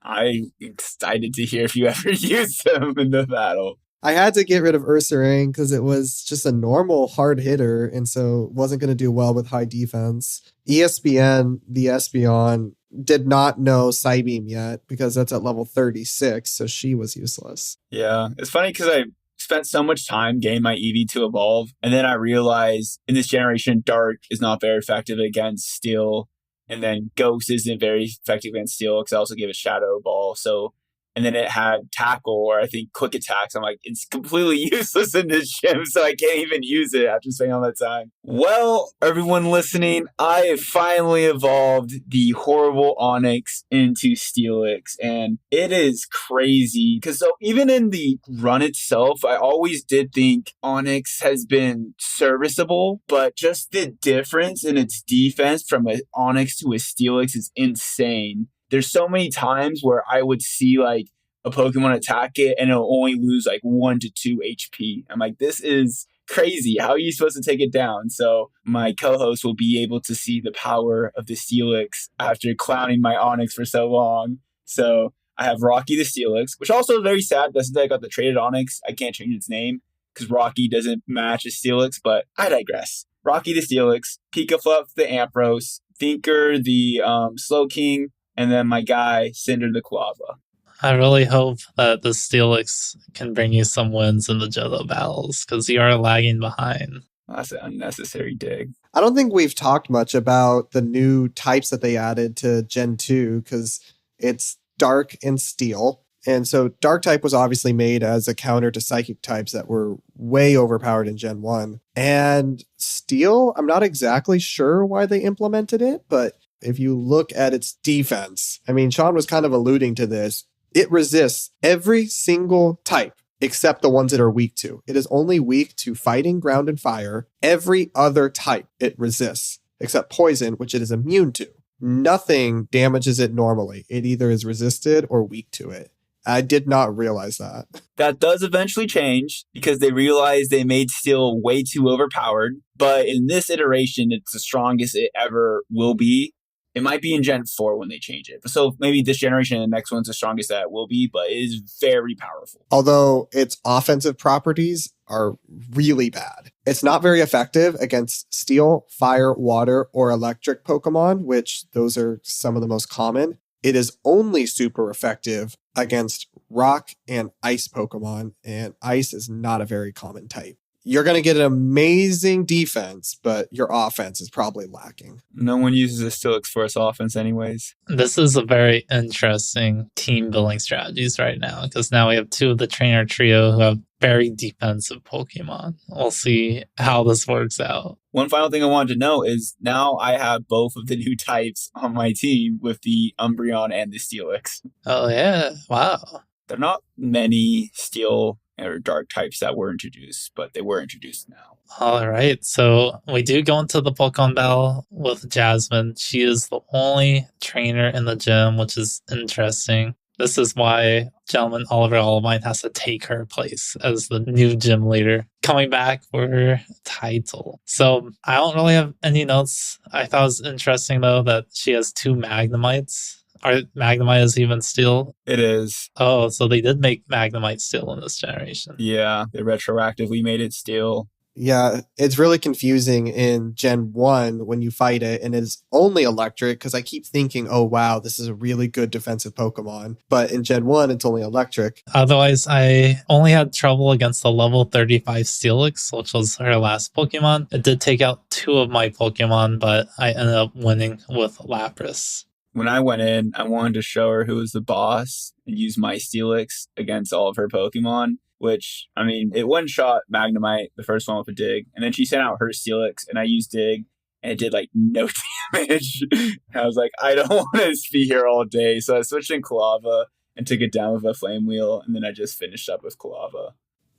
I'm excited to hear if you ever use them in the battle. I had to get rid of Ursaring because it was just a normal hard hitter, and so wasn't going to do well with high defense. ESPN, the Espeon, did not know Psybeam yet because that's at level 36, so she was useless. Yeah, it's funny because I spent so much time getting my Eevee to evolve, and then I realized in this generation, Dark is not very effective against Steel, and then Ghost isn't very effective against Steel because I also gave it Shadow Ball, so... And then it had Tackle, or I think Quick Attacks. I'm like, it's completely useless in this gym, so I can't even use it after spending all that time. Well, everyone listening, I have finally evolved the horrible Onix into Steelix, and it is crazy. Because so even in the run itself, I always did think Onix has been serviceable, but just the difference in its defense from an Onix to a Steelix is insane. There's so many times where I would see like a Pokemon attack it and it'll only lose like 1 to 2 HP. I'm like, this is crazy. How are you supposed to take it down? So my co-host will be able to see the power of the Steelix after clowning my Onix for so long. So I have Rocky the Steelix, which also is very sad. That's I got the traded Onix. I can't change its name because Rocky doesn't match a Steelix, but I digress. Rocky the Steelix, Pikafluff the Ampharos, Thinker the Slowking, and then my guy, Cinder the Quava. I really hope that the Steelix can bring you some wins in the Johto Battles, because you are lagging behind. That's an unnecessary dig. I don't think we've talked much about the new types that they added to Gen 2, because it's Dark and Steel. And so Dark type was obviously made as a counter to Psychic types that were way overpowered in Gen 1. And Steel, I'm not exactly sure why they implemented it, but if you look at its defense, I mean, Sean was kind of alluding to this. It resists every single type except the ones that are weak to. It is only weak to fighting, ground, and fire. Every other type it resists, except poison, which it is immune to. Nothing damages it normally. It either is resisted or weak to it. I did not realize that. That does eventually change because they realized they made Steel way too overpowered. But in this iteration, it's the strongest it ever will be. It might be in Gen 4 when they change it. So maybe this generation and the next one's the strongest that it will be, but it is very powerful. Although its offensive properties are really bad. It's not very effective against Steel, Fire, Water, or Electric Pokemon, which those are some of the most common. It is only super effective against Rock and Ice Pokemon, and Ice is not a very common type. You're going to get an amazing defense, but your offense is probably lacking. No one uses a Steelix for its offense anyways. This is a very interesting team building strategies right now, because now we have two of the trainer trio who have very defensive Pokemon. We'll see how this works out. One final thing I wanted to know is now I have both of the new types on my team with the Umbreon and the Steelix. Oh, yeah. Wow. There are not many Steel or Dark types that were introduced, but they were introduced now. All right. So we do go into the Pokemon battle with Jasmine. She is the only trainer in the gym, which is interesting. This is why gentleman Oliver Olivine has to take her place as the new gym leader, coming back for her title. So I don't really have any notes. I thought it was interesting, though, that she has two Magnemites. Are Magnemite even Steel? It is. Oh, so they did make Magnemite Steel in this generation. Yeah, they retroactively made it Steel. Yeah, it's really confusing in Gen 1 when you fight it, and it's only electric, because I keep thinking, oh wow, this is a really good defensive Pokemon. But in Gen 1, it's only electric. Otherwise, I only had trouble against the level 35 Steelix, which was her last Pokemon. It did take out two of my Pokemon, but I ended up winning with Lapras. When I went in, I wanted to show her who was the boss and use my Steelix against all of her Pokemon. Which, I mean, it one-shot Magnemite, the first one with a dig, and then she sent out her Steelix, and I used dig, and it did, like, no damage. And I was like, I don't want to be here all day, so I switched in Quava and took it down with a Flame Wheel, and then I just finished up with Quava.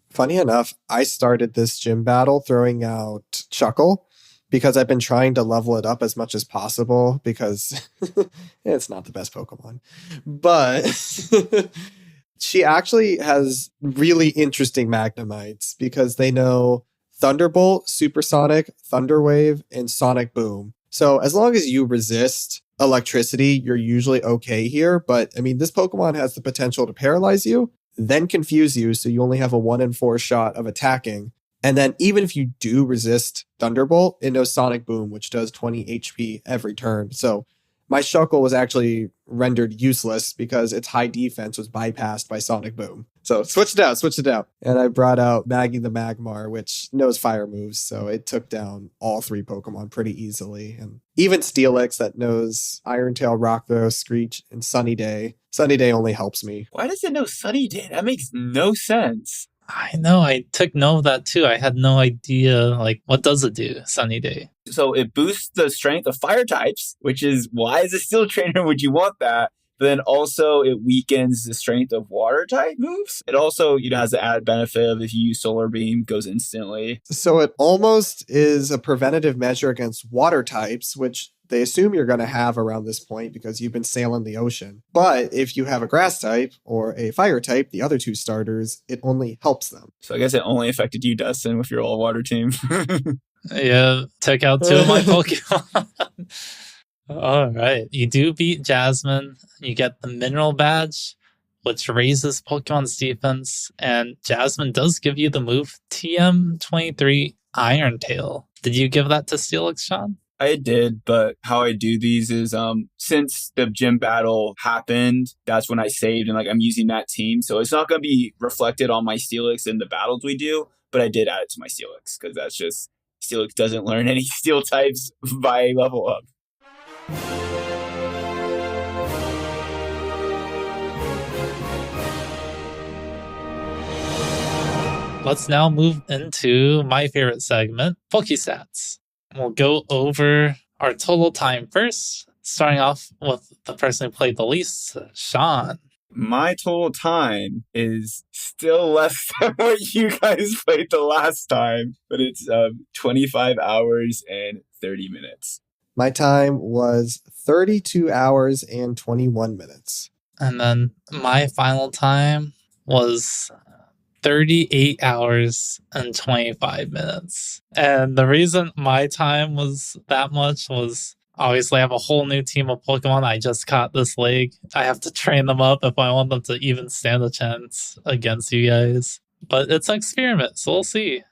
Funny enough, I started this gym battle throwing out Chuckle, because I've been trying to level it up as much as possible, because it's not the best Pokemon. But... she actually has really interesting Magnemites because they know Thunderbolt, Supersonic, Thunderwave, and Sonic Boom. So as long as you resist electricity, you're usually okay here. But I mean, this Pokemon has the potential to paralyze you, then confuse you, so you only have a 1 in 4 shot of attacking. And then even if you do resist Thunderbolt, it knows Sonic Boom, which does 20 HP every turn. So my Shuckle was actually rendered useless because its high defense was bypassed by Sonic Boom. So switched it out. And I brought out Maggie the Magmar, which knows fire moves. So it took down all 3 Pokemon pretty easily. And even Steelix that knows Iron Tail, Rock Throw, Screech, and Sunny Day. Sunny Day only helps me. Why does it know Sunny Day? That makes no sense. I know, I took note of that too. I had no idea, like, what does it do, Sunny Day? So it boosts the strength of fire types, which is, why as a Steel trainer would you want that? But then also it weakens the strength of water type moves. It also, has the added benefit of if you use Solar Beam, goes instantly. So it almost is a preventative measure against water types, which they assume you're going to have around this point because you've been sailing the ocean. But if you have a grass type or a fire type, the other two starters, it only helps them. So I guess it only affected you, Dustin, with your all-water team. Yeah, took out 2 of my Pokemon. All right. You do beat Jasmine. You get the Mineral Badge, which raises Pokemon's defense. And Jasmine does give you the move TM23 Iron Tail. Did you give that to Steelix, Sean? I did, but how I do these is since the gym battle happened, that's when I saved and like I'm using that team. So it's not going to be reflected on my Steelix in the battles we do, but I did add it to my Steelix because that's just Steelix doesn't learn any steel types by level up. Let's now move into my favorite segment, Pokestats. We'll go over our total time first, starting off with the person who played the least, Sean. My total time is still less than what you guys played the last time, but it's 25 hours and 30 minutes. My time was 32 hours and 21 minutes. And then my final time was 38 hours and 25 minutes. And the reason my time was that much was obviously I have a whole new team of Pokemon I just caught this league. I have to train them up if I want them to even stand a chance against you guys. But it's an experiment, so we'll see.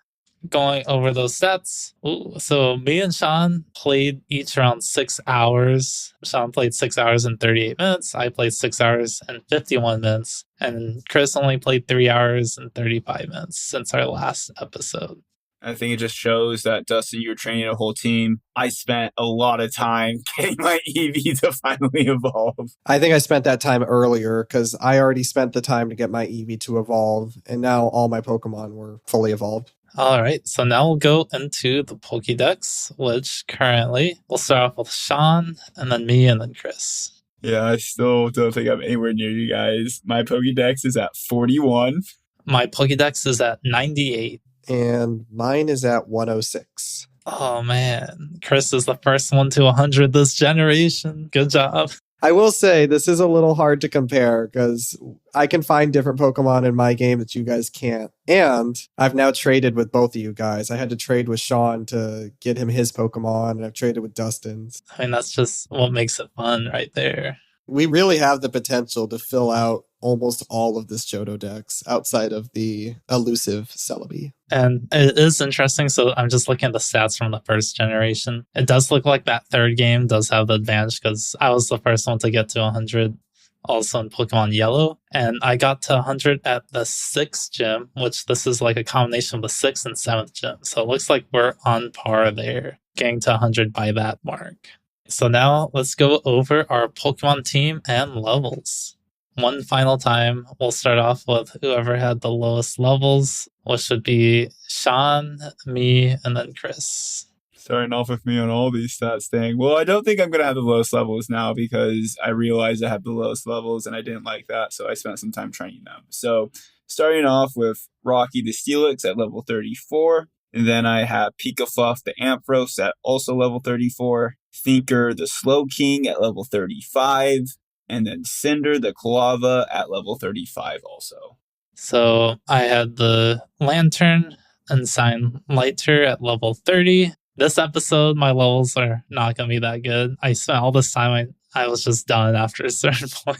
Going over those stats. Ooh, so me and Sean played each around 6 hours. Sean played 6 hours and 38 minutes. I played 6 hours and 51 minutes. And Chris only played 3 hours and 35 minutes since our last episode. I think it just shows that, Dustin, you're training a whole team. I spent a lot of time getting my Eevee to finally evolve. I think I spent that time earlier because I already spent the time to get my Eevee to evolve. And now all my Pokemon were fully evolved. All right, so now we'll go into the Pokédex, which currently we'll start off with Sean, and then me, and then Chris. Yeah, I still don't think I'm anywhere near you guys. My Pokédex is at 41. My Pokédex is at 98. And mine is at 106. Oh, man. Chris is the first one to 100 this generation. Good job. I will say this is a little hard to compare because I can find different Pokemon in my game that you guys can't. And I've now traded with both of you guys. I had to trade with Sean to get him his Pokemon, and I've traded with Dustin's. I mean, that's just what makes it fun right there. We really have the potential to fill out almost all of this Johto Dex outside of the elusive Celebi. And it is interesting. So I'm just looking at the stats from the first generation. It does look like that third game does have the advantage because I was the first one to get to 100 also in Pokemon Yellow. And I got to 100 at the 6th gym, which this is like a combination of the 6th and 7th gym. So it looks like we're on par there, getting to 100 by that mark. So now let's go over our Pokemon team and levels. One final time, we'll start off with whoever had the lowest levels, which should be Sean, me, and then Chris. Starting off with me on all these stats thing. Well, I don't think I'm going to have the lowest levels now because I realized I have the lowest levels and I didn't like that, so I spent some time training them. So starting off with Rocky the Steelix at level 34. And then I have Pikafluff the Ampharos at also level 34. Thinker the Slow King at level 35. And then Cinder the Kalava at level 35 also. So I had the Lantern and Sign Lighter at level 30. This episode, my levels are not going to be that good. I spent all this time, I was just done after a certain point.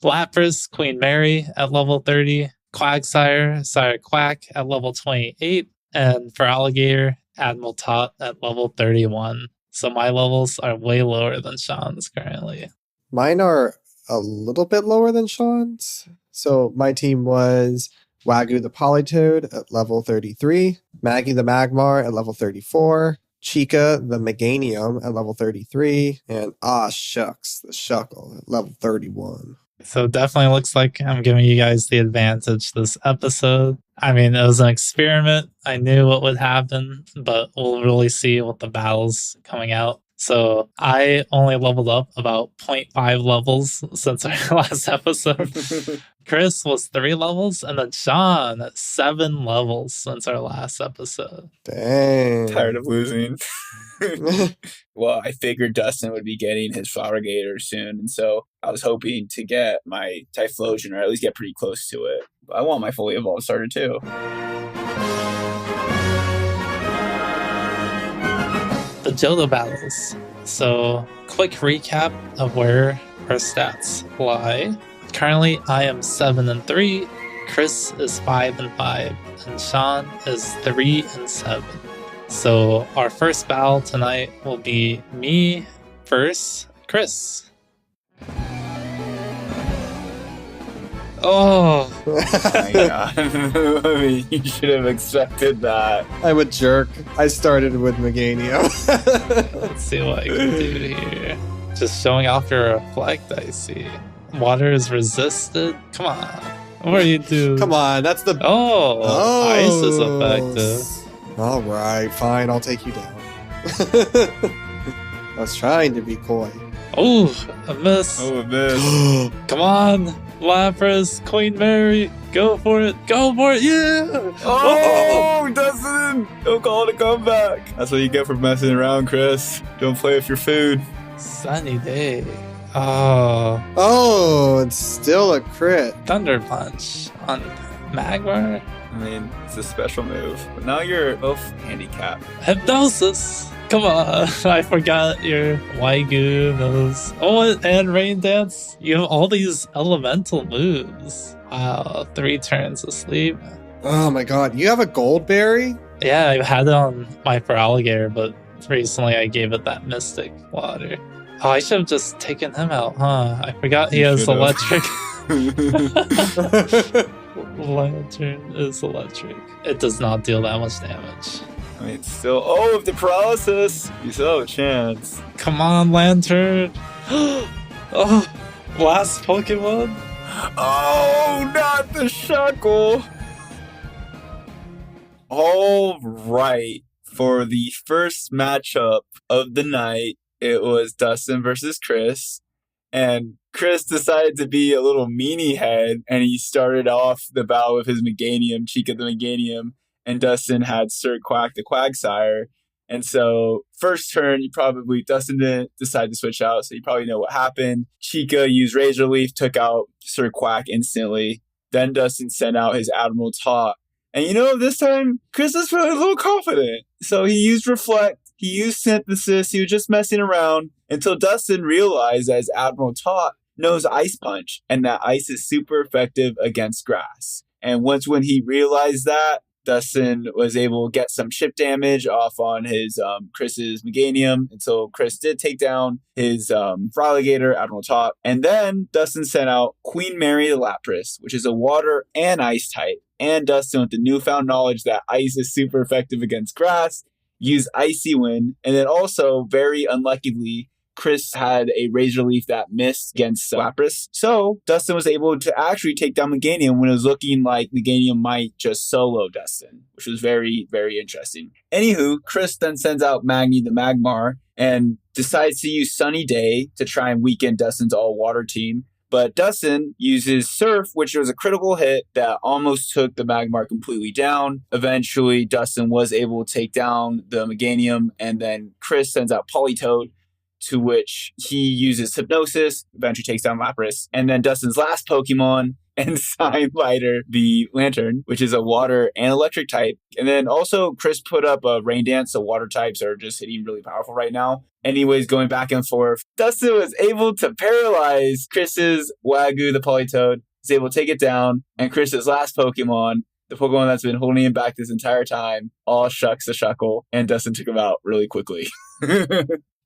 Lapras, Queen Mary at level 30. Quagsire, Sire Quack at level 28. And for Alligator, Admiral Tot at level 31. So my levels are way lower than Sean's currently. Mine are a little bit lower than Sean's. So my team was Wagyu the Politoed at level 33, Maggie the Magmar at level 34, Chica the Meganium at level 33, and Shucks the Shuckle at level 31. So definitely looks like I'm giving you guys the advantage this episode. I mean, it was an experiment. I knew what would happen, but we'll really see what the battles coming out. So I only leveled up about 0.5 levels since our last episode. Chris was 3 levels, and then Sean at 7 levels since our last episode. Dang. Tired of losing. Well, I figured Dustin would be getting his Flower Gator soon, and so I was hoping to get my Typhlosion, or at least get pretty close to it. But I want my fully evolved starter too. The Johto Battles. So, quick recap of where our stats lie. Currently, I am 7-3, Chris is 5-5, and Sean is 3-7. So, our first battle tonight will be me versus Chris. Oh, My God. I mean, you should have expected that. I'm a jerk. I started with Meganium. let's see what I can do here. Just showing off your reflect, I see. Water is resisted. Come on. What are you doing? Come on, that's the... Oh, ice is effective. All right, fine, I'll take you down. I was trying to be coy. Oh, a miss. Oh, a miss. Come on, Lapras, Queen Mary. Go for it. Go for it. Yeah. Oh, Dustin! Don't call it a comeback. That's what you get for messing around, Chris. Don't play with your food. Sunny day. Oh, Oh, it's still a crit. Thunder Punch on Magmar. I mean, it's a special move. But now you're both handicapped. Hypnosis. Come on. I forgot your Waigu moves. Oh, and Rain Dance. You have all these elemental moves. Wow, 3 turns asleep. Oh my god, you have a Goldberry? Yeah, I had it on my Feraligatr, but recently I gave it that Mystic Water. Oh, I should have just taken him out, huh? I forgot he has should've. electric. Lantern is electric. It does not deal that much damage. I mean, still. Oh, with the paralysis, you still have a chance. Come on, Lantern. Oh, last Pokemon. Oh, not the Shuckle. All right. For the first matchup of the night, it was Dustin versus Chris. And Chris decided to be a little meanie head, and he started off the battle with his Meganium, Chica the Meganium, and Dustin had Sir Quack the Quagsire. And so, first turn, Dustin didn't decide to switch out, so you probably know what happened. Chica used Razor Leaf, took out Sir Quack instantly. Then Dustin sent out his Admiral Taunt. And this time, Chris was feeling a little confident. So he used Reflect, he used Synthesis, he was just messing around until Dustin realized that his Admiral Taunt knows Ice Punch, and that ice is super effective against grass. And when he realized that, Dustin was able to get some chip damage off on his Chris's Meganium, and so Chris did take down his Feraligatr, Admiral Taunt. And then Dustin sent out Queen Mary the Lapras, which is a water and ice type. And Dustin, with the newfound knowledge that ice is super effective against grass, used Icy Wind. And then also, very unluckily, Chris had a Razor Leaf that missed against Lapras. So Dustin was able to actually take down Meganium when it was looking like Meganium might just solo Dustin, which was very, very interesting. Anywho, Chris then sends out Magni the Magmar and decides to use Sunny Day to try and weaken Dustin's all-water team. But Dustin uses Surf, which was a critical hit that almost took the Magmar completely down. Eventually, Dustin was able to take down the Meganium, and then Chris sends out Politoed, to which he uses Hypnosis, eventually takes down Lapras. And then Dustin's last Pokemon, Ensign Lighter, the Lantern, which is a water and electric type. And then also Chris put up a Rain Dance, so water types are just hitting really powerful right now. Anyways, going back and forth, Dustin was able to paralyze Chris's Wagyu, the Politoed, was able to take it down, and Chris's last Pokemon, the Pokemon that's been holding him back this entire time, all shucks the Shuckle, and Dustin took him out really quickly.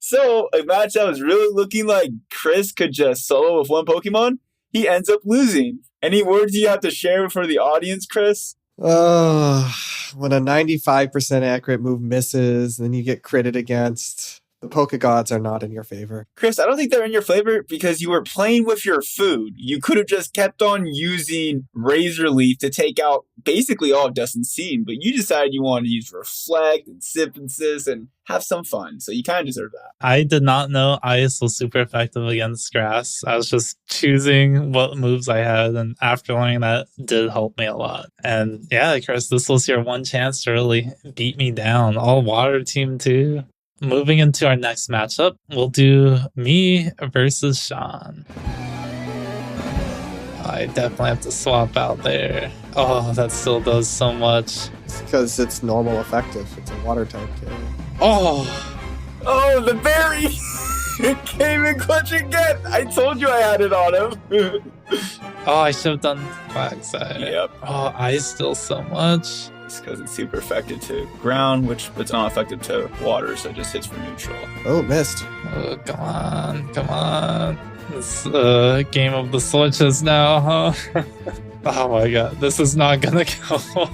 So, a match that was really looking like Chris could just solo with one Pokemon, he ends up losing. Any words you have to share for the audience, Chris? When a 95% accurate move misses, then you get critted against. The Poke Gods are not in your favor. Chris, I don't think they're in your favor because you were playing with your food. You could have just kept on using Razor Leaf to take out basically all of Dustin's team, but you decided you wanted to use Reflect and Sip and Sis and have some fun, so you kind of deserve that. I did not know Ice was super effective against grass. I was just choosing what moves I had, and after learning that did help me a lot. And yeah, Chris, this was your one chance to really beat me down. All water team too. Moving into our next matchup, we'll do me versus Sean. I definitely have to swap out there. Oh, that still does so much. It's because it's normal effective. It's a water type kid. Oh, the berry! It came in clutch again! I told you I had it on him. Oh, I should have done Quagsire. Yep. Oh, Ice still so much. It's because it's super effective to ground, which it's not effective to water, so it just hits for neutral. Oh, missed. Oh, come on. This game of the switches now, huh? Oh my god, this is not gonna go well.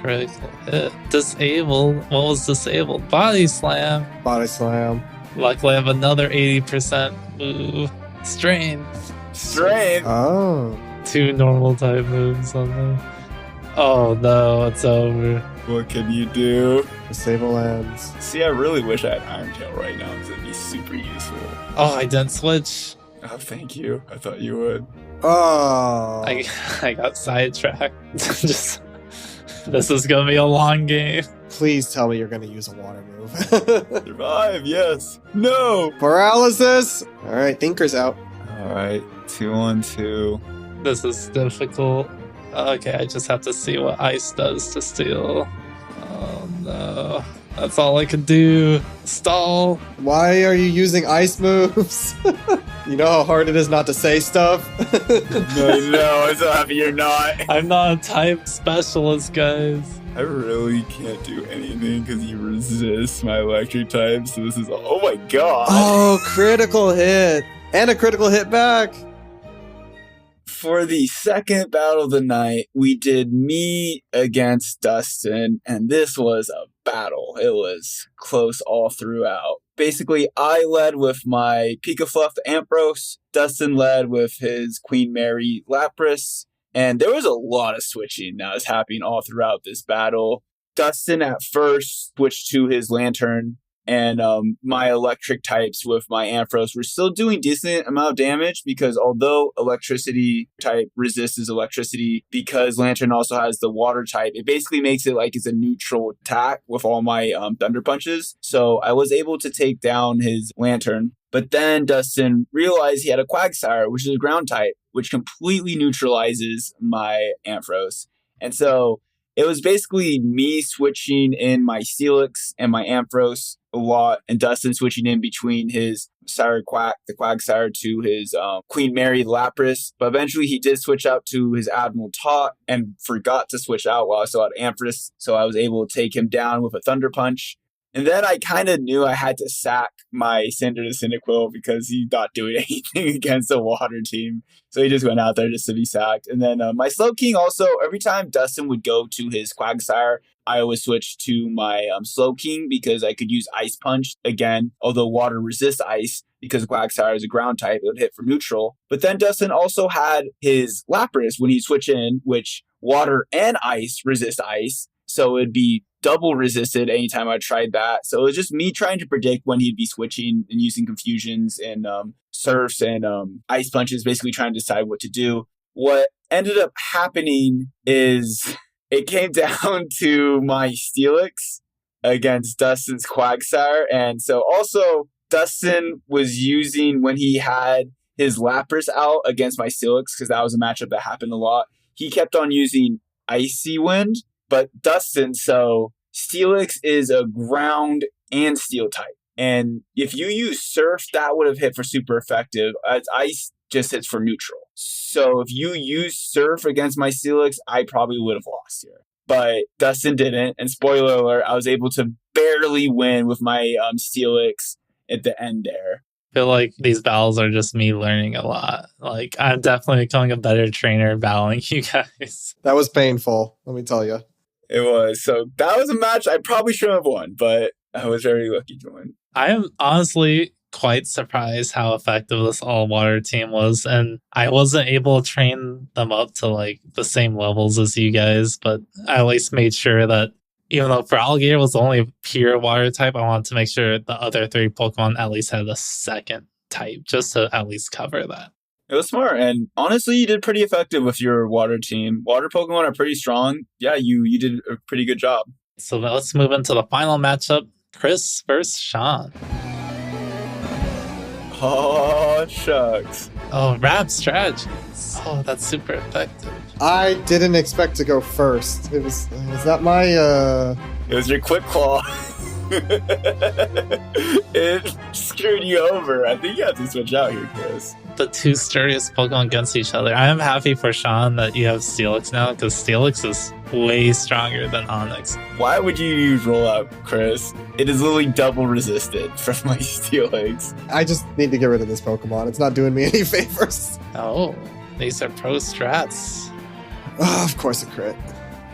Critical hit. Disable. What was disabled? Body slam. Body slam. Luckily, I have another 80% move. Strain. Oh. 2 normal type moves on them. Oh no, it's over. What can you do? Disable lands. See, I really wish I had Iron Tail right now because it'd be super useful. Oh, I didn't switch. Oh, thank you. I thought you would. Oh. I got sidetracked. Just this is gonna be a long game. Please tell me you're going to use a water move. Survive, yes. No. Paralysis. All right, Thinker's out. All right, 2-on-2. This is difficult. Okay, I just have to see what Ice does to steal. Oh no. That's all I can do. Stall. Why are you using ice moves? You know how hard it is not to say stuff? No, I'm so happy you're not. I'm not a type specialist, guys. I really can't do anything because you resist my electric type, so this is... Oh my god! Oh, critical hit! And a critical hit back! For the second battle of the night, we did me against Dustin, and this was a battle. It was close all throughout. Basically, I led with my Pikafluff Ampharos, Dustin led with his Queen Mary Lapras, and there was a lot of switching that was happening all throughout this battle. Dustin at first switched to his Lantern, and my electric types with my Ampharos were still doing decent amount of damage because although electricity type resists electricity, because Lantern also has the water type, it basically makes it like it's a neutral attack with all my Thunder Punches. So I was able to take down his Lantern. But then Dustin realized he had a Quagsire, which is a ground type, which completely neutralizes my Ampharos. And so it was basically me switching in my Steelix and my Ampharos a lot, and Dustin switching in between his Sire Quack, the Quagsire, to his Queen Mary Lapras. But eventually he did switch out to his Admiral Tot and forgot to switch out while I still had Ampharos, so I was able to take him down with a Thunder Punch. And then I kind of knew I had to sack my Cinder to Cyndaquil because he's not doing anything against the water team. So he just went out there just to be sacked. And then my Slowking also, every time Dustin would go to his Quagsire, I always switched to my Slowking because I could use Ice Punch again, although water resists ice because Quagsire is a ground type, it would hit for neutral. But then Dustin also had his Lapras when he switched in, which water and ice resist ice. So it'd be double resisted anytime I tried that. So it was just me trying to predict when he'd be switching and using confusions and surfs and ice punches, basically trying to decide what to do. What ended up happening is it came down to my Steelix against Dustin's Quagsire. And so also Dustin was using, when he had his Lapras out against my Steelix, because that was a matchup that happened a lot, he kept on using Icy Wind. But Dustin, so Steelix is a ground and steel type. And if you use Surf, that would have hit for super effective. As Ice just hits for neutral. So if you use Surf against my Steelix, I probably would have lost here. But Dustin didn't. And spoiler alert, I was able to barely win with my Steelix at the end there. I feel like these battles are just me learning a lot. Like, I'm definitely becoming a better trainer battling you guys. That was painful, let me tell you. It was. So that was a match I probably shouldn't have won, but I was very lucky to win. I am honestly quite surprised how effective this all water team was, and I wasn't able to train them up to like the same levels as you guys, but I at least made sure that even though for Alligator was the only pure water type, I wanted to make sure the other 3 Pokemon at least had a second type, just to at least cover that. It was smart, and honestly, you did pretty effective with your water team. Water Pokemon are pretty strong. Yeah, you did a pretty good job. So let's move into the final matchup, Chris versus Sean. Oh, shucks. Oh, Rap strategies. Oh, that's super effective. I didn't expect to go first. Was that my It was your Quick Claw. It screwed you over. I think you have to switch out here, Chris. The 2 sturdiest Pokemon against each other. I am happy for Sean that you have Steelix now, because Steelix is way stronger than Onyx. Why would you use Rollout, Chris? It is literally double resisted from my Steelix. I just need to get rid of this Pokemon. It's not doing me any favors. Oh, these are pro strats. Oh, of course a crit.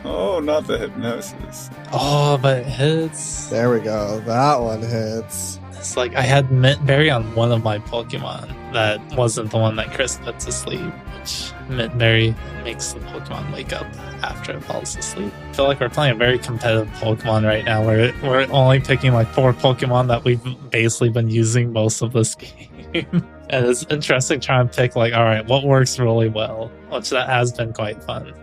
Oh, not the Hypnosis. Oh, but it hits. There we go. That one hits. It's like I had Mint Berry on one of my Pokemon that wasn't the one that Chris put to sleep, which Mint Berry makes the Pokemon wake up after it falls asleep. I feel like we're playing a very competitive Pokemon right now. We're only picking like 4 Pokemon that we've basically been using most of this game. And it's interesting trying to pick like, all right, what works really well, which that has been quite fun.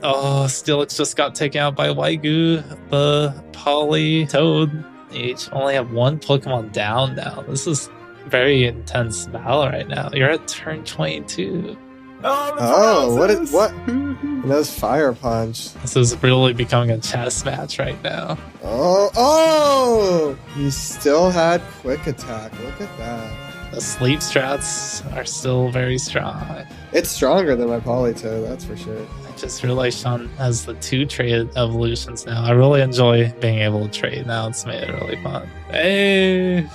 Oh, Steelix just got taken out by Waigu, the Politoed. They each only have 1 Pokemon down now. This is very intense battle right now. You're at turn 22. Oh, what? And that was Fire Punch. This is really becoming a chess match right now. Oh! He still had Quick Attack. Look at that. The sleep strats are still very strong. It's stronger than my Politoed, that's for sure. I just realized Sean has the 2 trade evolutions now. I really enjoy being able to trade now. It's made it really fun. Hey!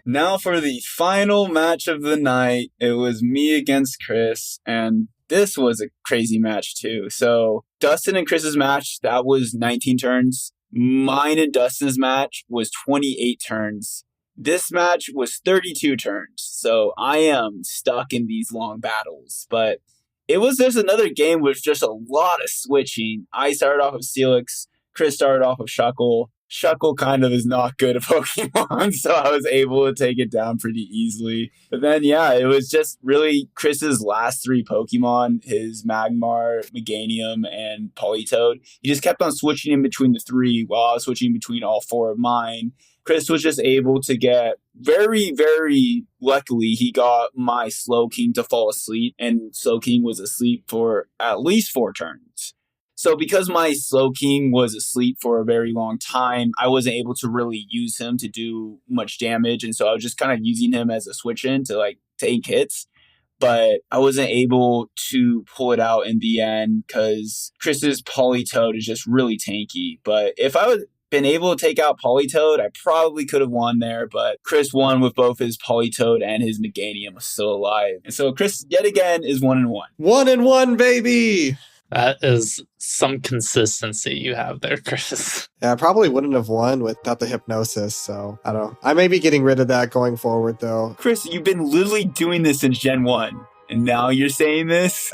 Now for the final match of the night. It was me against Chris, and this was a crazy match too. So Dustin and Chris's match, that was 19 turns. Mine and Dustin's match was 28 turns. This match was 32 turns. So I am stuck in these long battles, but it was just another game with just a lot of switching. I started off with Steelix. Chris started off with Shuckle. Shuckle kind of is not good at Pokemon, so I was able to take it down pretty easily. But then, yeah, it was just really Chris's last 3 Pokemon, his Magmar, Meganium, and Politoed. He just kept on switching in between the 3 while I was switching between all 4 of mine. Chris was just able to get very, very luckily, he got my Slowking to fall asleep, and Slowking was asleep for at least 4 turns. So because my Slowking was asleep for a very long time, I wasn't able to really use him to do much damage. And so I was just kind of using him as a switch in to like take hits. But I wasn't able to pull it out in the end because Chris's Politoed is just really tanky. But if I would been able to take out Politoed, I probably could have won there. But Chris won with both his Politoed and his Meganium was still alive. And so Chris, yet again, is 1-1. 1-1, baby! That is some consistency you have there, Chris. Yeah, I probably wouldn't have won without the Hypnosis, so I don't know. I may be getting rid of that going forward, though. Chris, you've been literally doing this since Gen 1, and now you're saying this?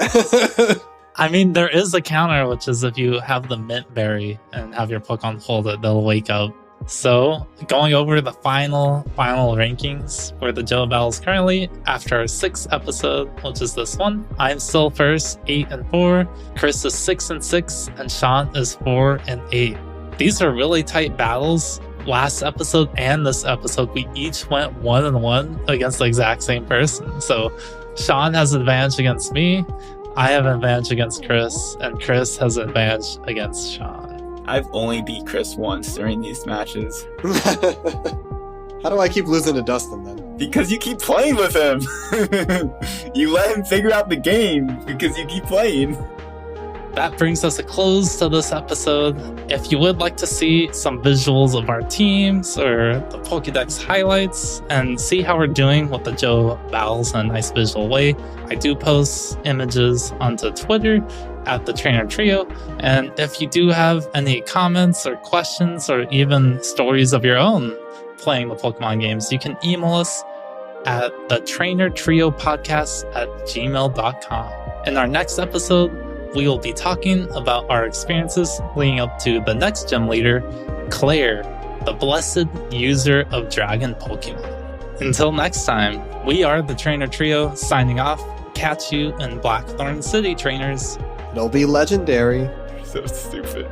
I mean, there is a counter, which is if you have the Mint Berry and have your Pokemon hold it, they'll wake up. So, going over the final rankings for the Johto Battles currently, after our 6th episode, which is this one, I'm still first, 8-4, Chris is 6-6, and Sean is 4-8. These are really tight battles. Last episode and this episode, we each went 1-1 against the exact same person. So, Sean has an advantage against me, I have an advantage against Chris, and Chris has an advantage against Sean. I've only beat Chris once during these matches. How do I keep losing to Dustin then? Because you keep playing with him. You let him figure out the game because you keep playing. That brings us a close to this episode. If you would like to see some visuals of our teams or the Pokedex highlights and see how we're doing with the Johto Battles in a nice visual way, I do post images onto Twitter at the Trainer Trio. And if you do have any comments or questions or even stories of your own playing the Pokemon games, you can email us at the Trainer Trio Podcast at gmail.com. In our next episode, we will be talking about our experiences leading up to the next gym leader, Claire, the blessed user of Dragon Pokemon. Until next time, we are the Trainer Trio signing off. Catch you in Blackthorn City, trainers. It'll be legendary. So stupid.